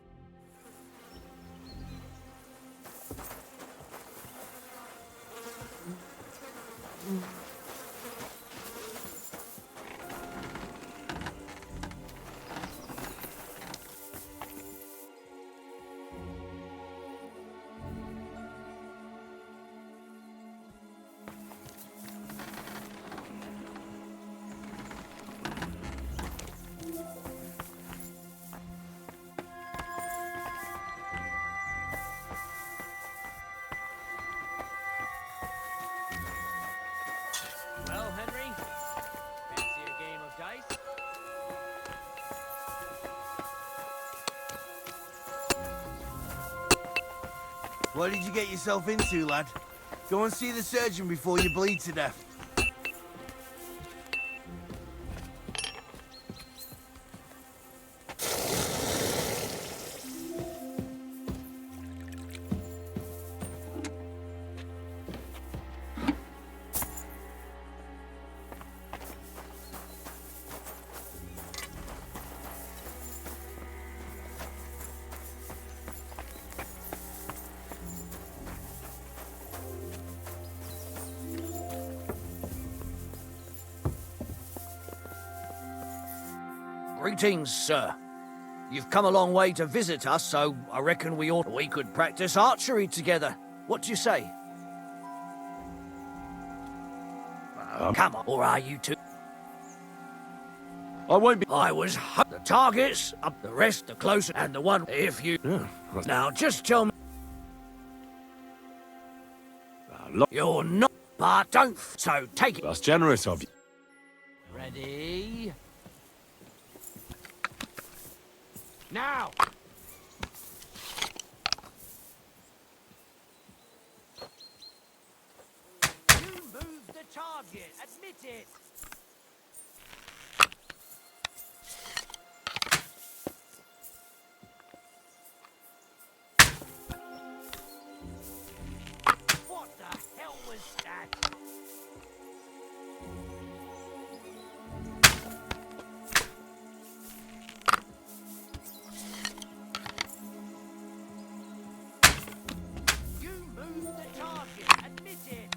Well, Henry, fancy a game of dice? What did you get yourself into, lad? Go and see the surgeon before you bleed to death. Greetings, sir. You've come a long way to visit us, so I reckon we could practice archery together. What do you say? Come on, or are you two? I won't be... I was the targets, up the rest, the closer, and the one if you... Now, just tell me... You're not, but don't, so take it. That's generous of you. Ready? Now! You moved the target, admit it! What the hell was that? You moved the target, admit it!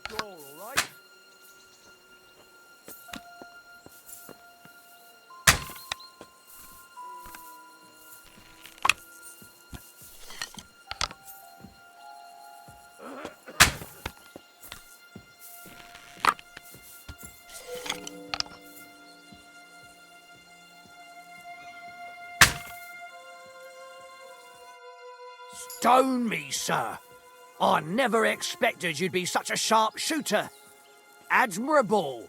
the door, all right? Stone me, sir. I never expected you'd be such a sharp shooter. Admirable.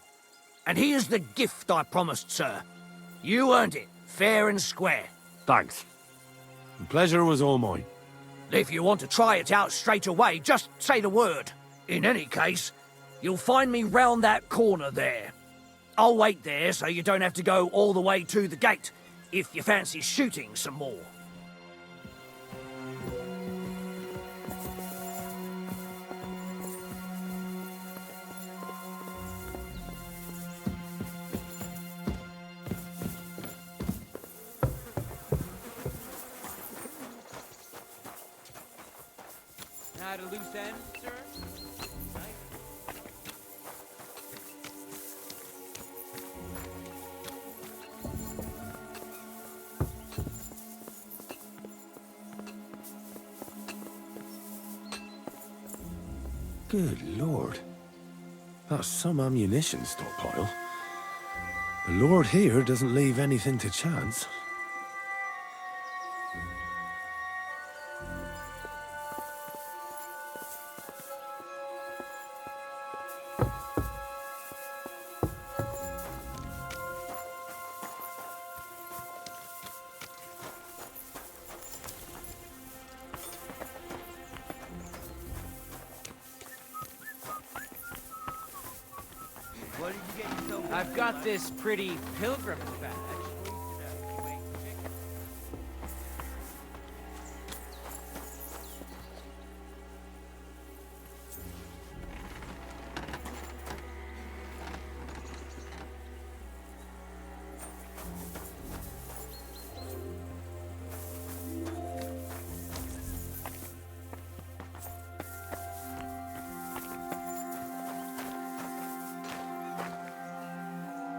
And here's the gift I promised, sir. You earned it, fair and square. Thanks. The pleasure was all mine. If you want to try it out straight away, just say the word. In any case, you'll find me round that corner there. I'll wait there so you don't have to go all the way to the gate, if you fancy shooting some more. At a loose end, sir? Good lord. That's some ammunition stockpile. The lord here doesn't leave anything to chance. I've got this pretty pilgrim's badge.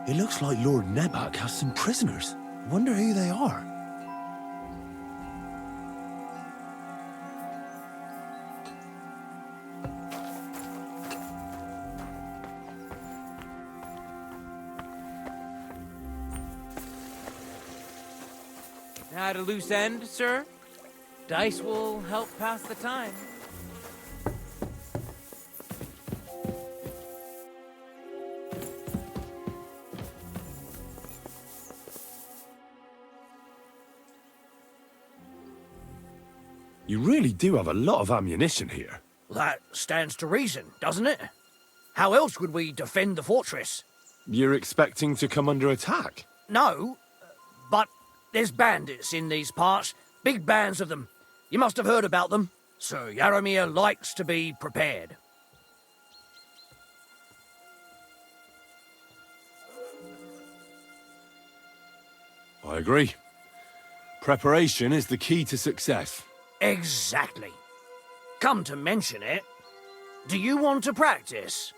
It looks like Lord Nebak has some prisoners. Wonder who they are. At a loose end, sir? Dice will help pass the time. You really do have a lot of ammunition here. That stands to reason, doesn't it? How else would we defend the fortress? You're expecting to come under attack? No, but there's bandits in these parts. Big bands of them. You must have heard about them. Sir Yaramir likes to be prepared. I agree. Preparation is the key to success. Exactly. Come to mention it, do you want to practice?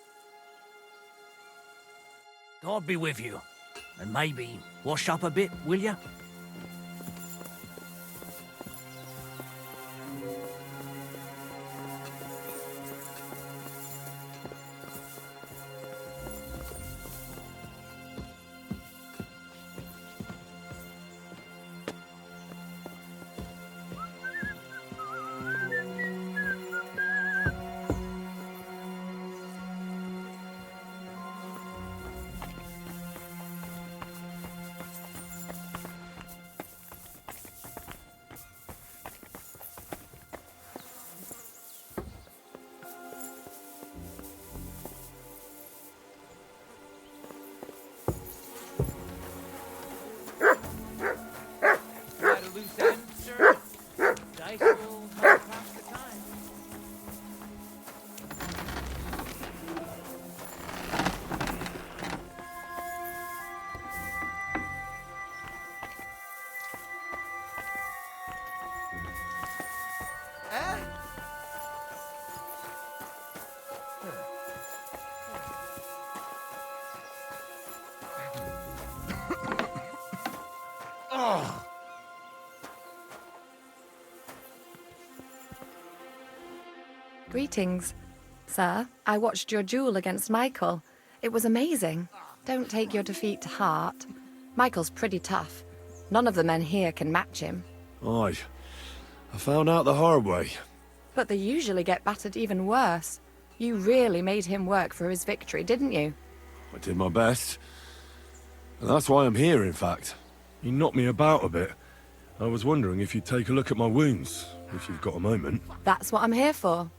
God be with you. And maybe wash up a bit, will ya? Greetings. Sir, I watched your duel against Michael. It was amazing. Don't take your defeat to heart. Michael's pretty tough. None of the men here can match him. Aye. I found out the hard way. But they usually get battered even worse. You really made him work for his victory, didn't you? I did my best. And that's why I'm here, in fact. He knocked me about a bit. I was wondering if you'd take a look at my wounds, if you've got a moment. That's what I'm here for.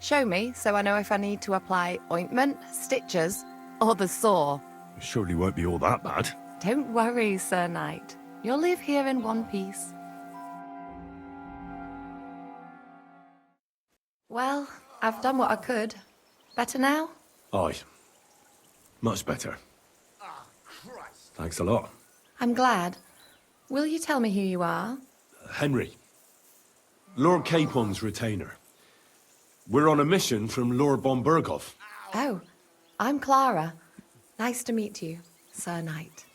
Show me, so I know if I need to apply ointment, stitches, or the saw. It surely won't be all that bad. Don't worry, Sir Knight. You'll live here in one piece. Well, I've done what I could. Better now? Aye. Much better. Thanks a lot. I'm glad. Will you tell me who you are? Henry. Lord Capon's retainer. We're on a mission from Lord Bombergov. Oh, I'm Clara. Nice to meet you, Sir Knight.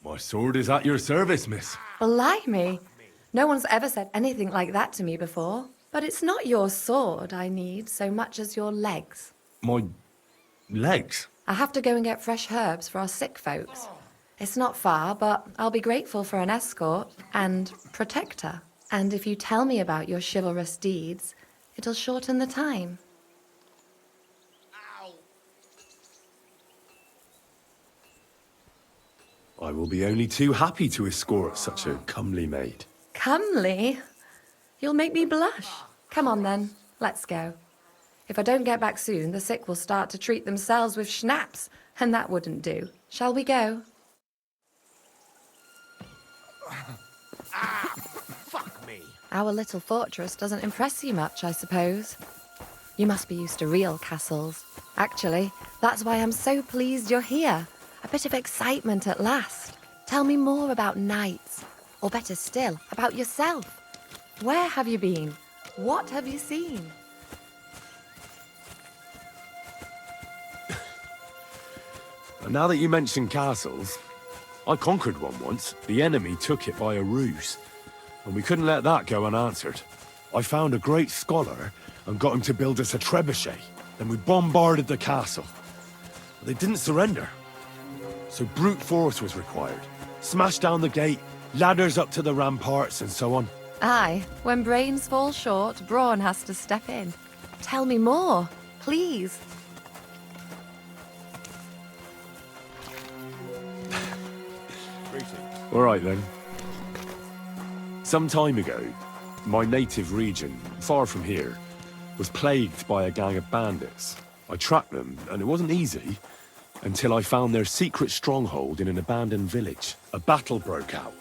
My sword is at your service, miss. Blimey! No one's ever said anything like that to me before. But it's not your sword I need so much as your legs. My legs? I have to go and get fresh herbs for our sick folks. It's not far, but I'll be grateful for an escort and protector. And if you tell me about your chivalrous deeds, it'll shorten the time. I will be only too happy to escort such a comely maid. Comely? You'll make me blush. Come on then, let's go. If I don't get back soon, the sick will start to treat themselves with schnapps, and that wouldn't do. Shall we go? Fuck me. Our little fortress doesn't impress you much, I suppose. You must be used to real castles. Actually, that's why I'm so pleased you're here. A bit of excitement at last. Tell me more about knights, or better still, about yourself. Where have you been? What have you seen? Now that you mention castles, I conquered one once. The enemy took it by a ruse, and we couldn't let that go unanswered. I found a great scholar and got him to build us a trebuchet. Then we bombarded the castle. But they didn't surrender. So brute force was required. Smash down the gate, ladders up to the ramparts, and so on. Aye, when brains fall short, brawn has to step in. Tell me more, please. All right then. Some time ago, my native region, far from here, was plagued by a gang of bandits. I tracked them, and it wasn't easy, until I found their secret stronghold in an abandoned village. A battle broke out.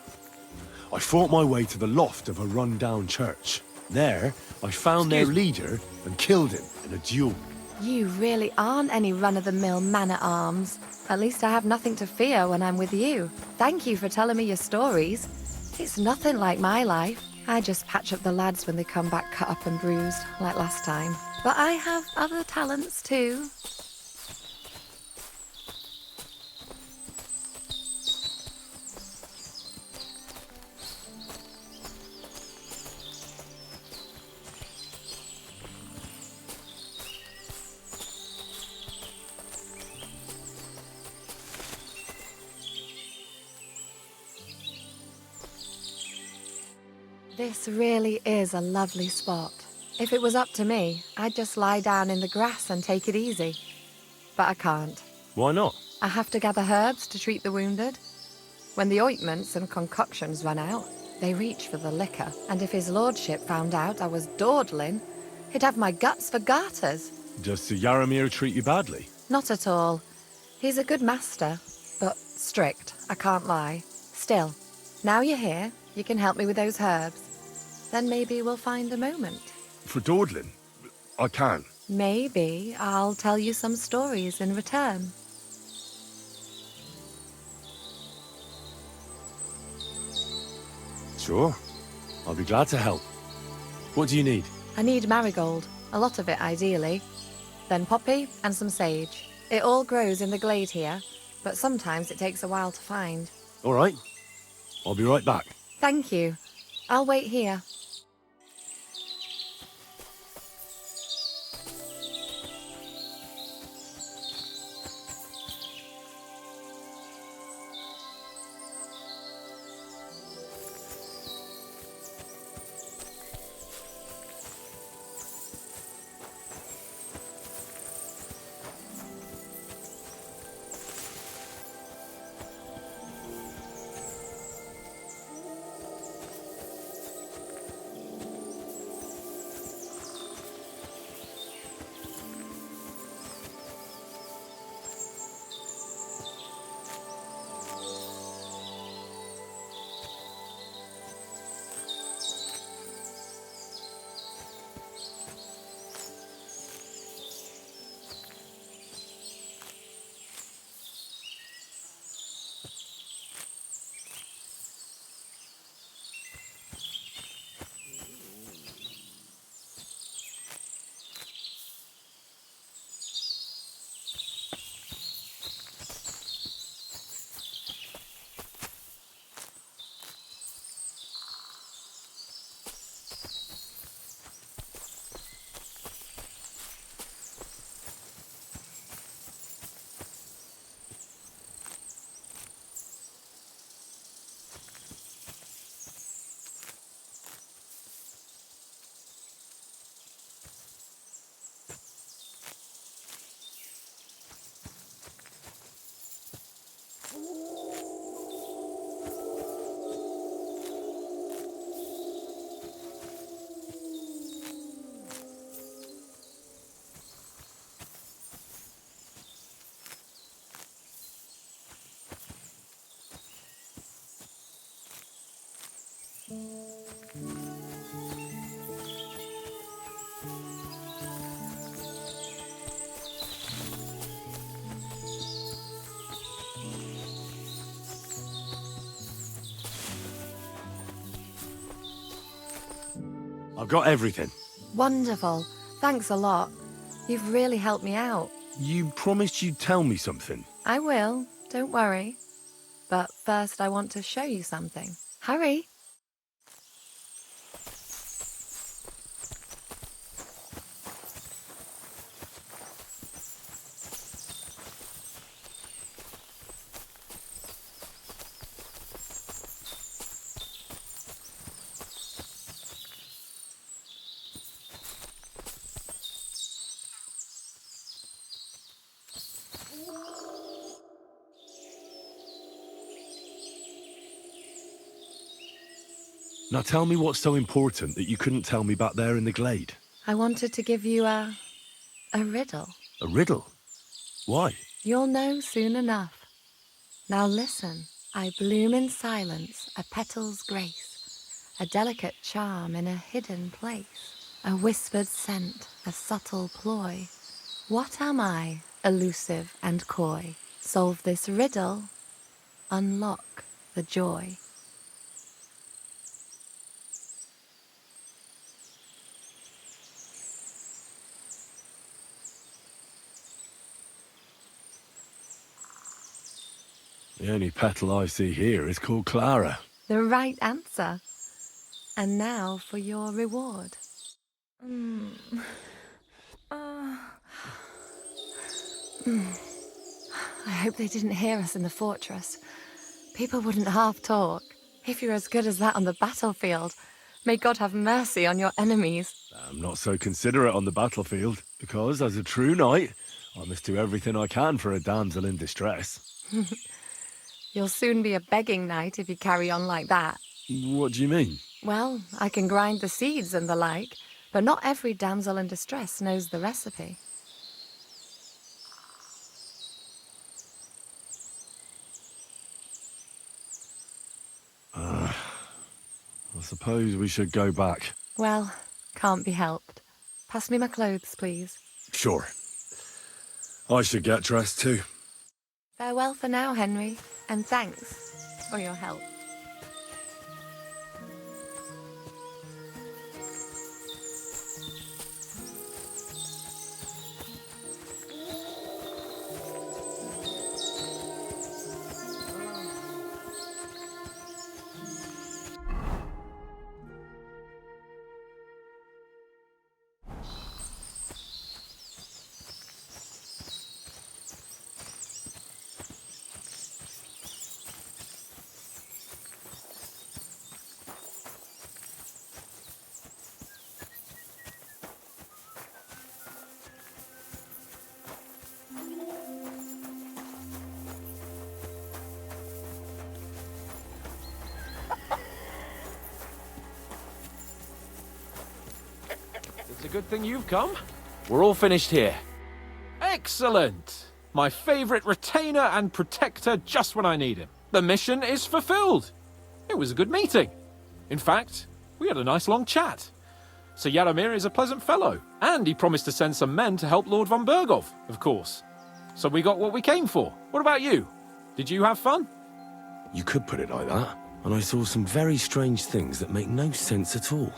I fought my way to the loft of a run-down church. There, I found their leader and killed him in a duel. You really aren't any run-of-the-mill man-at-arms. At least I have nothing to fear when I'm with you. Thank you for telling me your stories. It's nothing like my life. I just patch up the lads when they come back cut up and bruised, like last time. But I have other talents too. This really is a lovely spot. If it was up to me, I'd just lie down in the grass and take it easy. But I can't. Why not? I have to gather herbs to treat the wounded. When the ointments and concoctions run out, they reach for the liquor. And if his lordship found out I was dawdling, he'd have my guts for garters. Does Sir Yaramir treat you badly? Not at all. He's a good master, but strict, I can't lie. Still, now you're here, you can help me with those herbs. Then maybe we'll find a moment. For dawdling? I can. Maybe I'll tell you some stories in return. Sure. I'll be glad to help. What do you need? I need marigold, a lot of it ideally. Then poppy and some sage. It all grows in the glade here, but sometimes it takes a while to find. All right. I'll be right back. Thank you. I'll wait here. I've got everything. Wonderful. Thanks a lot. You've really helped me out. You promised you'd tell me something. I will. Don't worry. But first I want to show you something. Hurry. Now tell me what's so important that you couldn't tell me back there in the glade. I wanted to give you a riddle. A riddle? Why? You'll know soon enough. Now listen. I bloom in silence, a petal's grace, a delicate charm in a hidden place, a whispered scent, a subtle ploy. What am I, elusive and coy? Solve this riddle, unlock the joy. The only petal I see here is called Clara. The right answer. And now for your reward. I hope they didn't hear us in the fortress. People wouldn't half talk. If you're as good as that on the battlefield, may God have mercy on your enemies. I'm not so considerate on the battlefield, because as a true knight, I must do everything I can for a damsel in distress. You'll soon be a begging knight if you carry on like that. What do you mean? Well, I can grind the seeds and the like, but not every damsel in distress knows the recipe. I suppose we should go back. Well, can't be helped. Pass me my clothes, please. Sure. I should get dressed too. Farewell for now, Henry, and thanks for your help. It's a good thing you've come. We're all finished here. Excellent! My favourite retainer and protector just when I need him. The mission is fulfilled. It was a good meeting. In fact, we had a nice long chat. Sir Yaramir is a pleasant fellow, and he promised to send some men to help Lord von Bergov, of course. So we got what we came for. What about you? Did you have fun? You could put it like that. And I saw some very strange things that make no sense at all.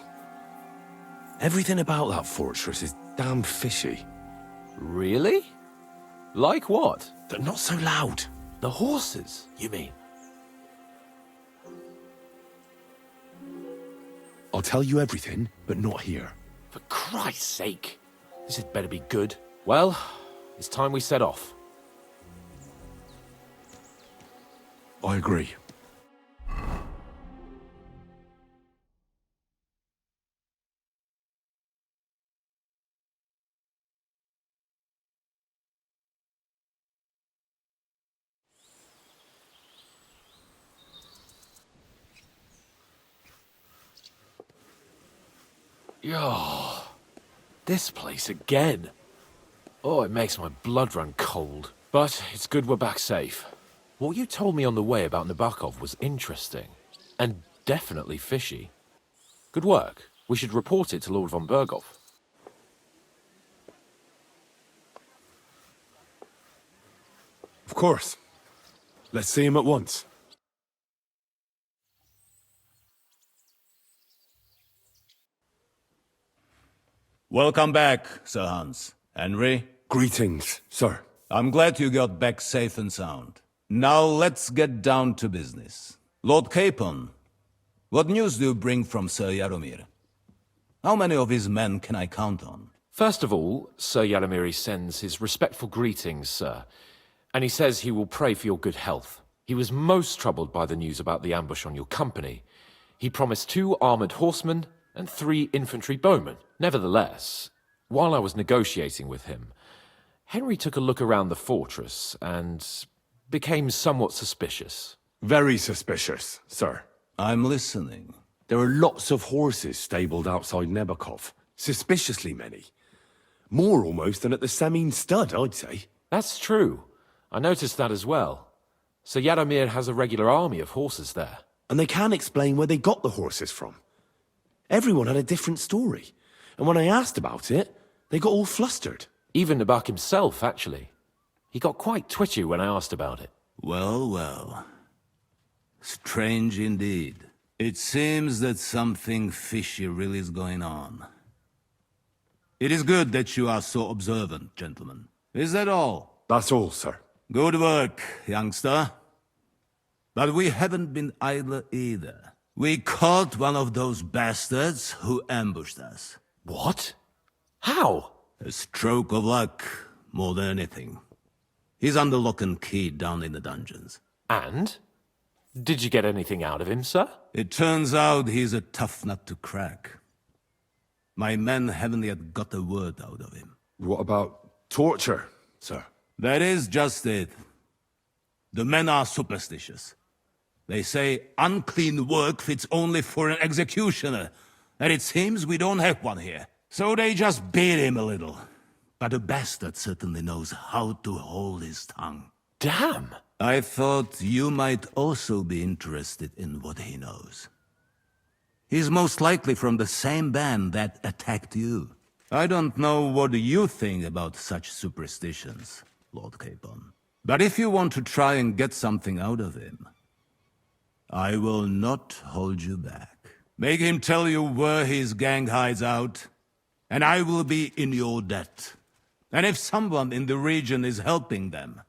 Everything about that fortress is damn fishy. Really? Like what? They're not so loud. The horses, you mean? I'll tell you everything, but not here. For Christ's sake. This had better be good. Well, it's time we set off. I agree. Oh, this place again. Oh, it makes my blood run cold. But it's good we're back safe. What you told me on the way about Nabokov was interesting. And definitely fishy. Good work. We should report it to Lord von Bergov. Of course. Let's see him at once. Welcome back, Sir Hans. Henry? Greetings, sir. I'm glad you got back safe and sound. Now let's get down to business. Lord Capon, what news do you bring from Sir Yaramir? How many of his men can I count on? First of all, Sir Yaramir sends his respectful greetings, sir. And he says he will pray for your good health. He was most troubled by the news about the ambush on your company. He promised 2 armored horsemen and 3 infantry bowmen. Nevertheless, while I was negotiating with him, Henry took a look around the fortress and became somewhat suspicious. Very suspicious, sir. I'm listening. There are lots of horses stabled outside Nebakov. Suspiciously many. More almost than at the Semine stud, I'd say. That's true. I noticed that as well. Sir Yaramir has a regular army of horses there. And they can't explain where they got the horses from. Everyone had a different story. And when I asked about it, they got all flustered. Even Nabak himself, actually. He got quite twitchy when I asked about it. Well, well. Strange indeed. It seems that something fishy really is going on. It is good that you are so observant, gentlemen. Is that all? That's all, sir. Good work, youngster. But we haven't been idle either. We caught one of those bastards who ambushed us. What? How? A stroke of luck, more than anything. He's under lock and key down in the dungeons. And? Did you get anything out of him, sir? It turns out he's a tough nut to crack. My men haven't yet got a word out of him. What about torture, sir? That is just it. The men are superstitious. They say unclean work fits only for an executioner, and it seems we don't have one here. So they just beat him a little. But the bastard certainly knows how to hold his tongue. Damn! I thought you might also be interested in what he knows. He's most likely from the same band that attacked you. I don't know what you think about such superstitions, Lord Capon. But if you want to try and get something out of him, I will not hold you back. Make him tell you where his gang hides out, and I will be in your debt. And if someone in the region is helping them,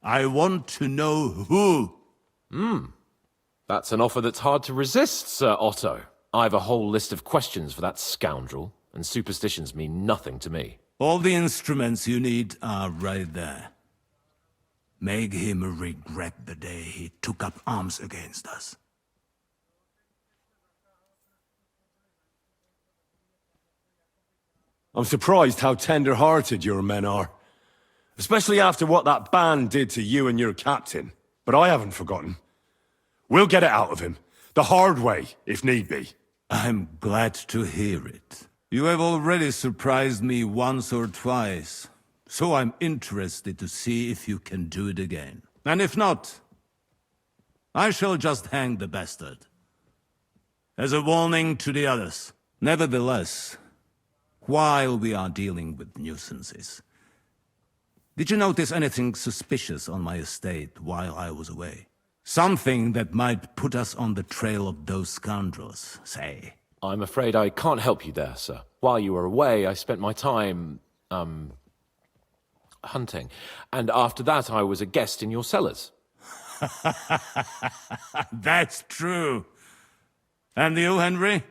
I want to know who. That's an offer that's hard to resist, Sir Otto. I've a whole list of questions for that scoundrel, and superstitions mean nothing to me. All the instruments you need are right there. Make him regret the day he took up arms against us. I'm surprised how tender-hearted your men are. Especially after what that band did to you and your captain. But I haven't forgotten. We'll get it out of him. The hard way, if need be. I'm glad to hear it. You have already surprised me once or twice, so I'm interested to see if you can do it again. And if not, I shall just hang the bastard. As a warning to the others. Nevertheless, while we are dealing with nuisances, did you notice anything suspicious on my estate while I was away? Something that might put us on the trail of those scoundrels, say. I'm afraid I can't help you there, sir. While you were away, I spent my time, hunting. And after that, I was a guest in your cellars. That's true. And you, Henry?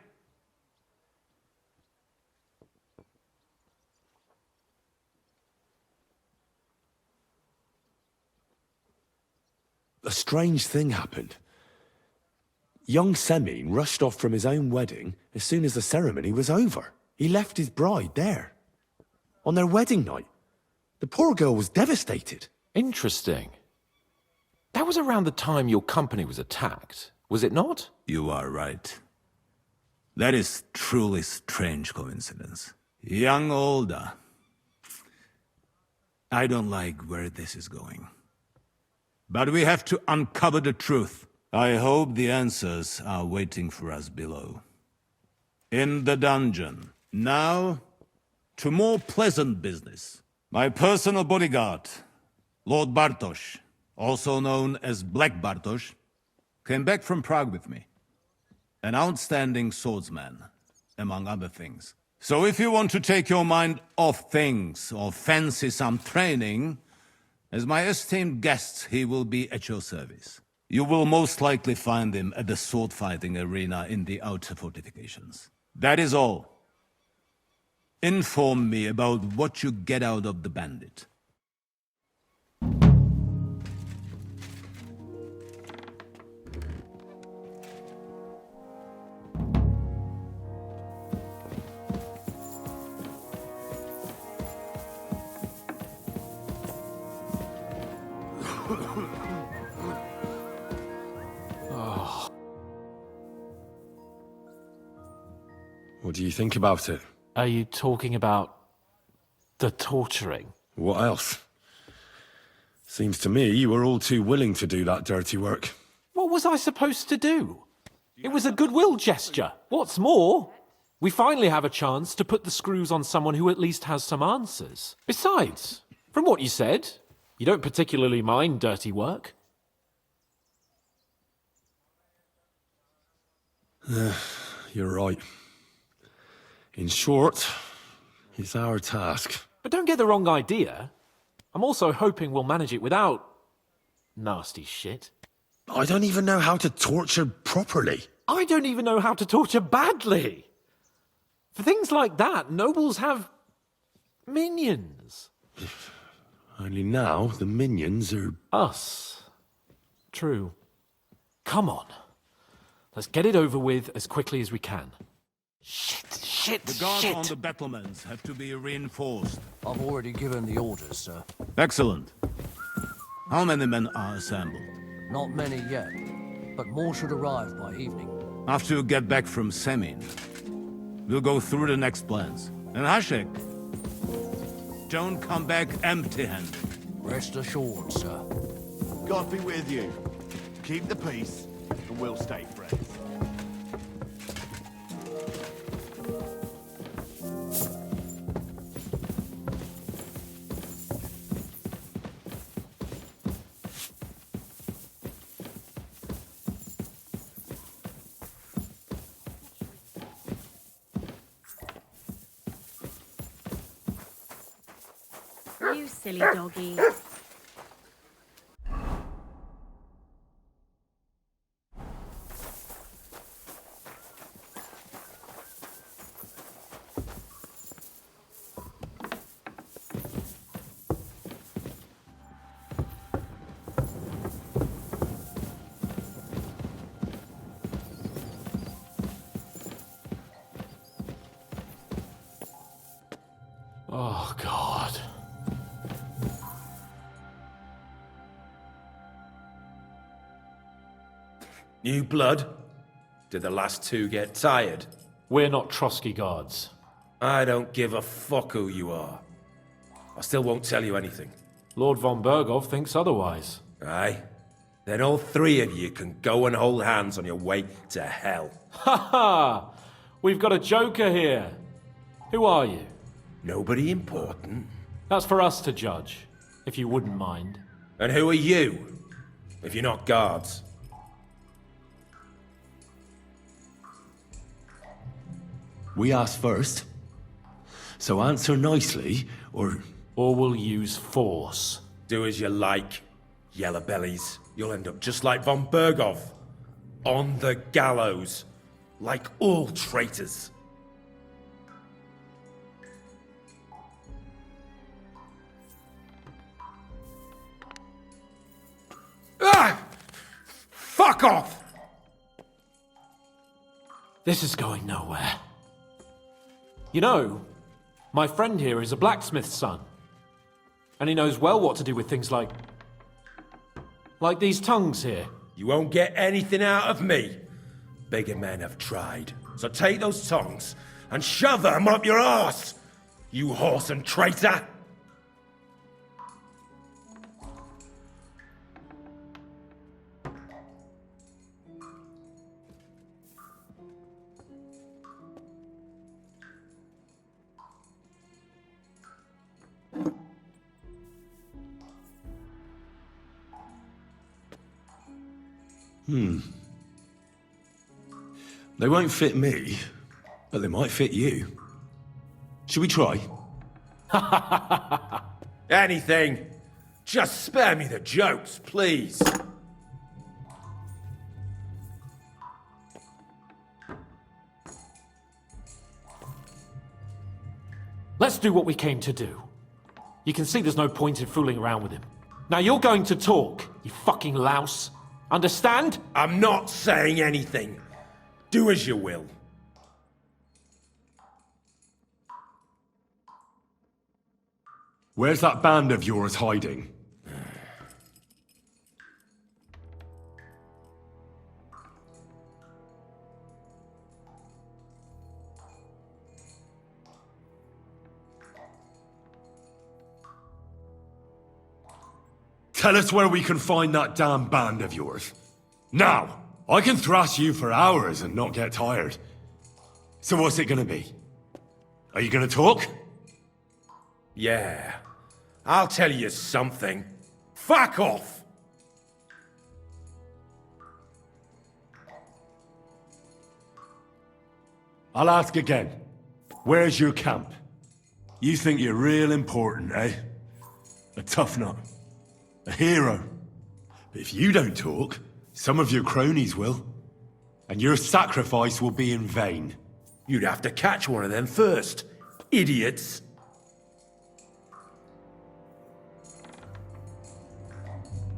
A strange thing happened. Young Semine rushed off from his own wedding as soon as the ceremony was over. He left his bride there. On their wedding night. The poor girl was devastated. Interesting. That was around the time your company was attacked, was it not? You are right. That is truly strange coincidence. Young Olda. I don't like where this is going. But we have to uncover the truth. I hope the answers are waiting for us below. In the dungeon. Now, to more pleasant business. My personal bodyguard, Lord Bartosz, also known as Black Bartosz, came back from Prague with me. An outstanding swordsman, among other things. So if you want to take your mind off things or fancy some training, as my esteemed guest, he will be at your service. You will most likely find him at the sword-fighting arena in the outer fortifications. That is all. Inform me about what you get out of the bandit. What do you think about it? Are you talking about the torturing? What else? Seems to me you were all too willing to do that dirty work. What was I supposed to do? It was a goodwill gesture. What's more, we finally have a chance to put the screws on someone who at least has some answers. Besides, from what you said, you don't particularly mind dirty work. You're right. In short, it's our task. But don't get the wrong idea. I'm also hoping we'll manage it without nasty shit. I don't even know how to torture properly. I don't even know how to torture badly. For things like that, nobles have minions. Only now the minions are... Us. True. Come on. Let's get it over with as quickly as we can. Shit. The guards on the battlements have to be reinforced. I've already given the orders, sir. Excellent. How many men are assembled? Not many yet, but more should arrive by evening. After you get back from Semine, we'll go through the next plans. And Hashek, don't come back empty-handed. Rest assured, sir. God be with you. Keep the peace, and we'll stay friends. You silly doggy. Oh, God. New blood? Did the last two get tired? We're not Trotsky guards. I don't give a fuck who you are. I still won't tell you anything. Lord von Berghoff thinks otherwise. Aye? Then all three of you can go and hold hands on your way to hell. Ha ha! We've got a joker here. Who are you? Nobody important. That's for us to judge, if you wouldn't mind. And who are you, if you're not guards? We asked first. So answer nicely, or... Or we'll use force. Do as you like, yellow bellies. You'll end up just like von Berghoff. On the gallows. Like all traitors. Ah! Fuck off! This is going nowhere. You know, my friend here is a blacksmith's son. And he knows well what to do with things like these tongues here. You won't get anything out of me. Bigger men have tried. So take those tongues and shove them up your arse, you horse and traitor! They won't fit me, but they might fit you. Should we try? Anything. Just spare me the jokes, please. Let's do what we came to do. You can see there's no point in fooling around with him. Now you're going to talk, you fucking louse. Understand? I'm not saying anything. Do as you will. Where's that band of yours hiding? Tell us where we can find that damn band of yours. Now! I can thrash you for hours and not get tired. So what's it gonna be? Are you gonna talk? Yeah. I'll tell you something. Fuck off! I'll ask again. Where's your camp? You think you're real important, eh? A tough nut. A hero. But if you don't talk, some of your cronies will. And your sacrifice will be in vain. You'd have to catch one of them first. Idiots.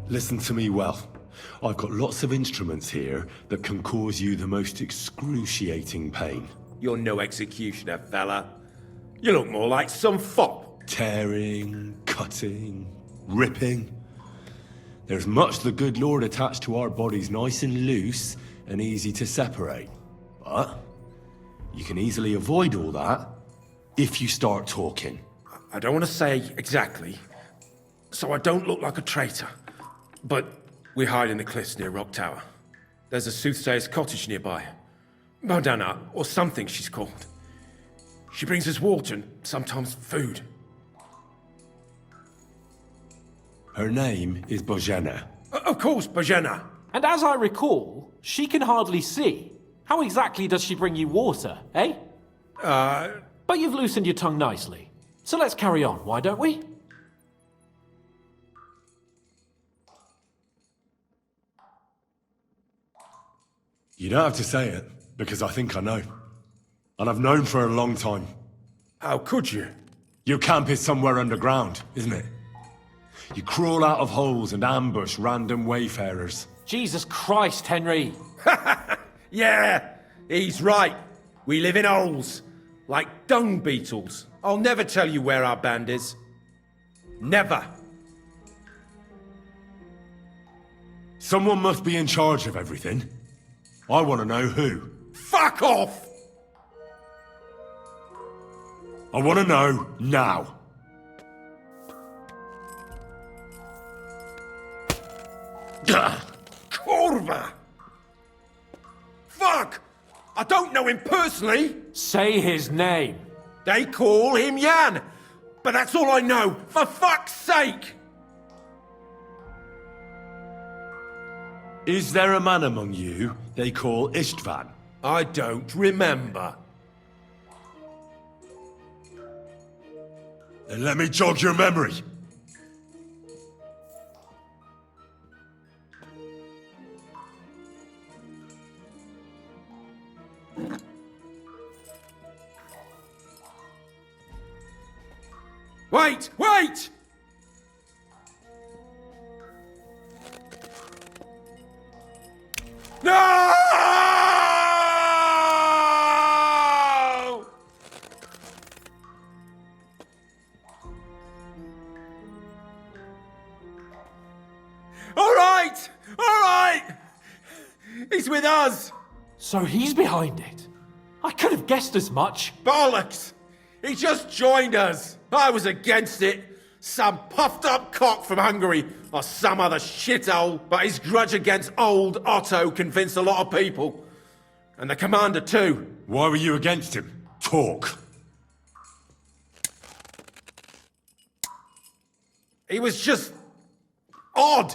Listen to me well. I've got lots of instruments here that can cause you the most excruciating pain. You're no executioner, fella. You look more like some fop. Tearing, cutting, ripping. There's much the good Lord attached to our bodies nice and loose and easy to separate. But you can easily avoid all that if you start talking. I don't want to say exactly, so I don't look like a traitor. But we hide in the cliffs near Rock Tower. There's a soothsayer's cottage nearby. Modana, or something she's called. She brings us water and sometimes food. Her name is Bojana. Of course, Bojana. And as I recall, she can hardly see. How exactly does she bring you water, eh? But you've loosened your tongue nicely. So let's carry on, why don't we? You don't have to say it, because I think I know. And I've known for a long time. How could you? Your camp is somewhere underground, isn't it? You crawl out of holes and ambush random wayfarers. Jesus Christ, Henry! Yeah, he's right. We live in holes, like dung beetles. I'll never tell you where our band is. Never. Someone must be in charge of everything. I want to know who. Fuck off! I want to know now. Kurva! Fuck! I don't know him personally. Say his name. They call him Jan. But that's all I know. For fuck's sake! Is there a man among you they call Istvan? I don't remember. Then let me jog your memory. Wait! Wait! No! All right! All right! He's with us! So he's behind it. I could have guessed as much. Bollocks! He just joined us. I was against it. Some puffed up cock from Hungary or some other shithole, but his grudge against old Otto convinced a lot of people. And the commander too. Why were you against him? Talk. He was just odd.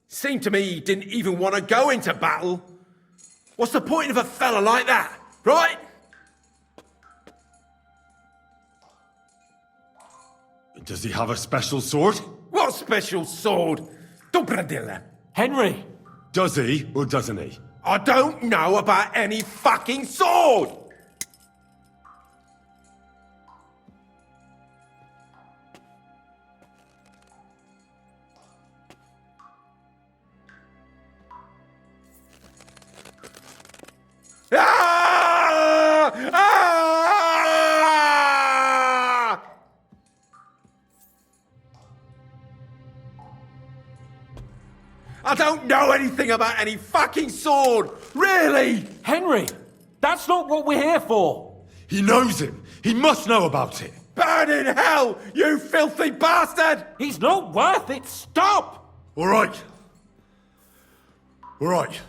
Seemed to me he didn't even want to go into battle. What's the point of a fella like that, right? Does he have a special sword? What special sword? Dobradilla. Henry! Does he or doesn't he? I don't know about any fucking sword! Ah! Ah! I don't know anything about any fucking sword! Really! Henry! That's not what we're here for! He knows him! He must know about it! Burn in hell, you filthy bastard! He's not worth it! Stop! All right. All right.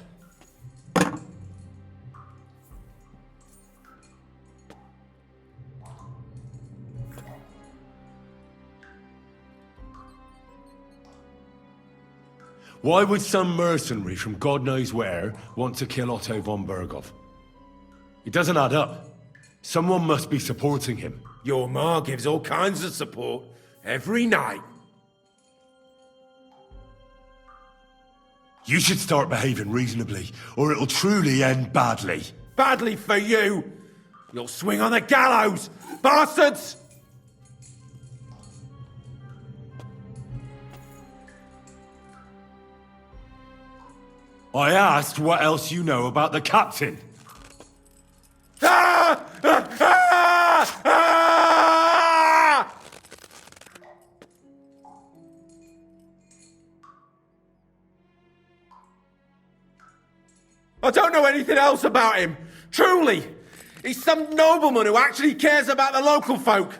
Why would some mercenary from God knows where want to kill Otto von Berghoff? It doesn't add up. Someone must be supporting him. Your ma gives all kinds of support every night. You should start behaving reasonably, or it'll truly end badly. Badly for you! You'll swing on the gallows, bastards! I asked what else you know about the captain. Ah! Ah! Ah! Ah! I don't know anything else about him. Truly. He's some nobleman who actually cares about the local folk.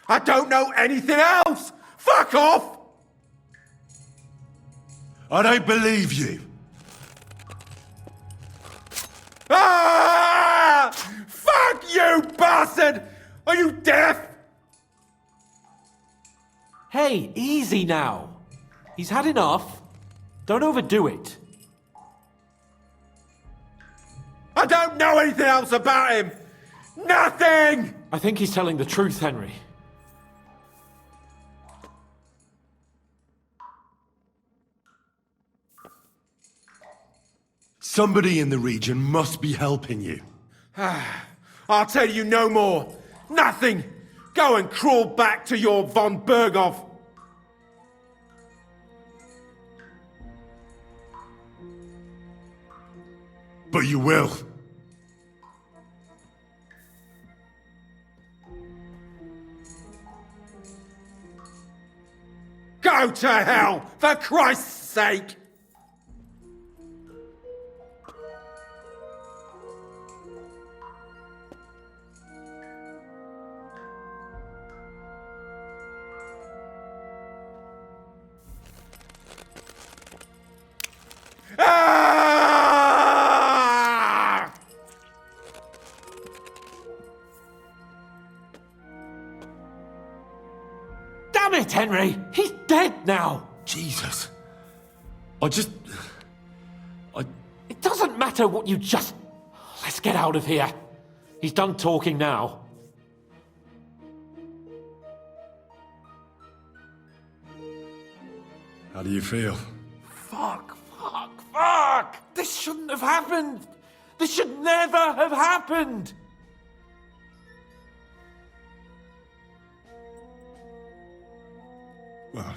I don't know anything else. Fuck off! I don't believe you. Ah! Fuck you, bastard! Are you deaf? Hey, easy now. He's had enough. Don't overdo it. I don't know anything else about him! Nothing! I think he's telling the truth, Henry. Somebody in the region must be helping you. I'll tell you no more. Nothing! Go and crawl back to your von Berghoff. But you will. Go to hell, for Christ's sake! Damn it, Henry! He's dead now! Jesus. It doesn't matter what you just... Let's get out of here. He's done talking now. How do you feel? Fuck! This shouldn't have happened! This should never have happened! Well,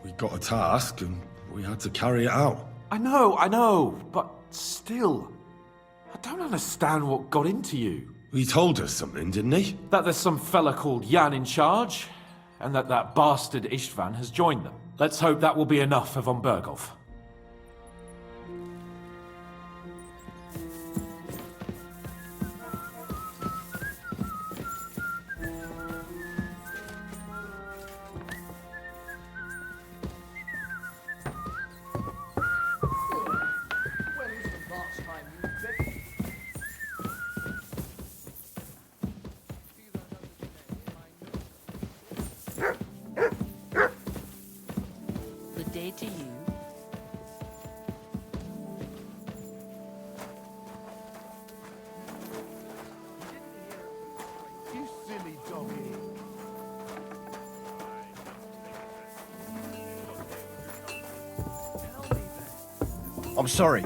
we got a task and we had to carry it out. I know, but still... I don't understand what got into you. He told us something, didn't he? That there's some fella called Jan in charge, and that bastard Istvan has joined them. Let's hope that will be enough for von Berghoff. Good day to you. You silly doggy. I'm sorry.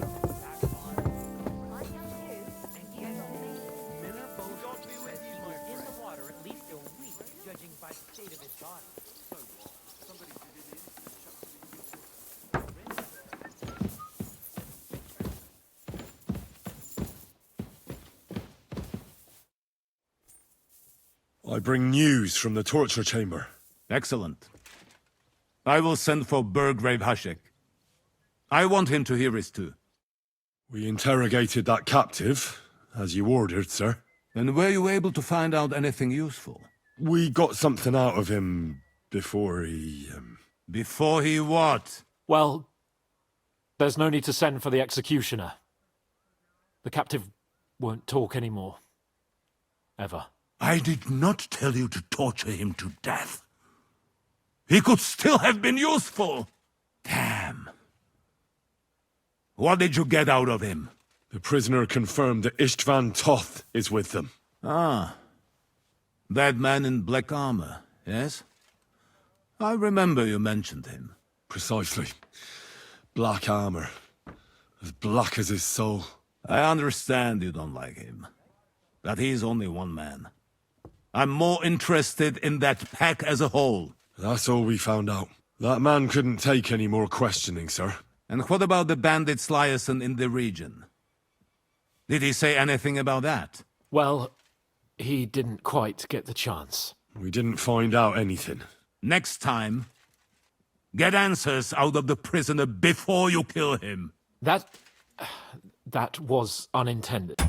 I bring news from the torture chamber. Excellent. I will send for Burgrave Hashek. I want him to hear it too. We interrogated that captive, as you ordered, sir. And were you able to find out anything useful? We got something out of him before he... Before he what? Well, there's no need to send for the executioner. The captive won't talk anymore. Ever. I did not tell you to torture him to death. He could still have been useful. Damn. What did you get out of him? The prisoner confirmed that Istvan Toth is with them. Ah. That man in black armor, yes? I remember you mentioned him. Precisely. Black armor. As black as his soul. I understand you don't like him. But he's only one man. I'm more interested in that pack as a whole. That's all we found out. That man couldn't take any more questioning, sir. And what about the bandits liaison in the region? Did he say anything about that? Well, he didn't quite get the chance. We didn't find out anything. Next time, get answers out of the prisoner before you kill him. That was unintended.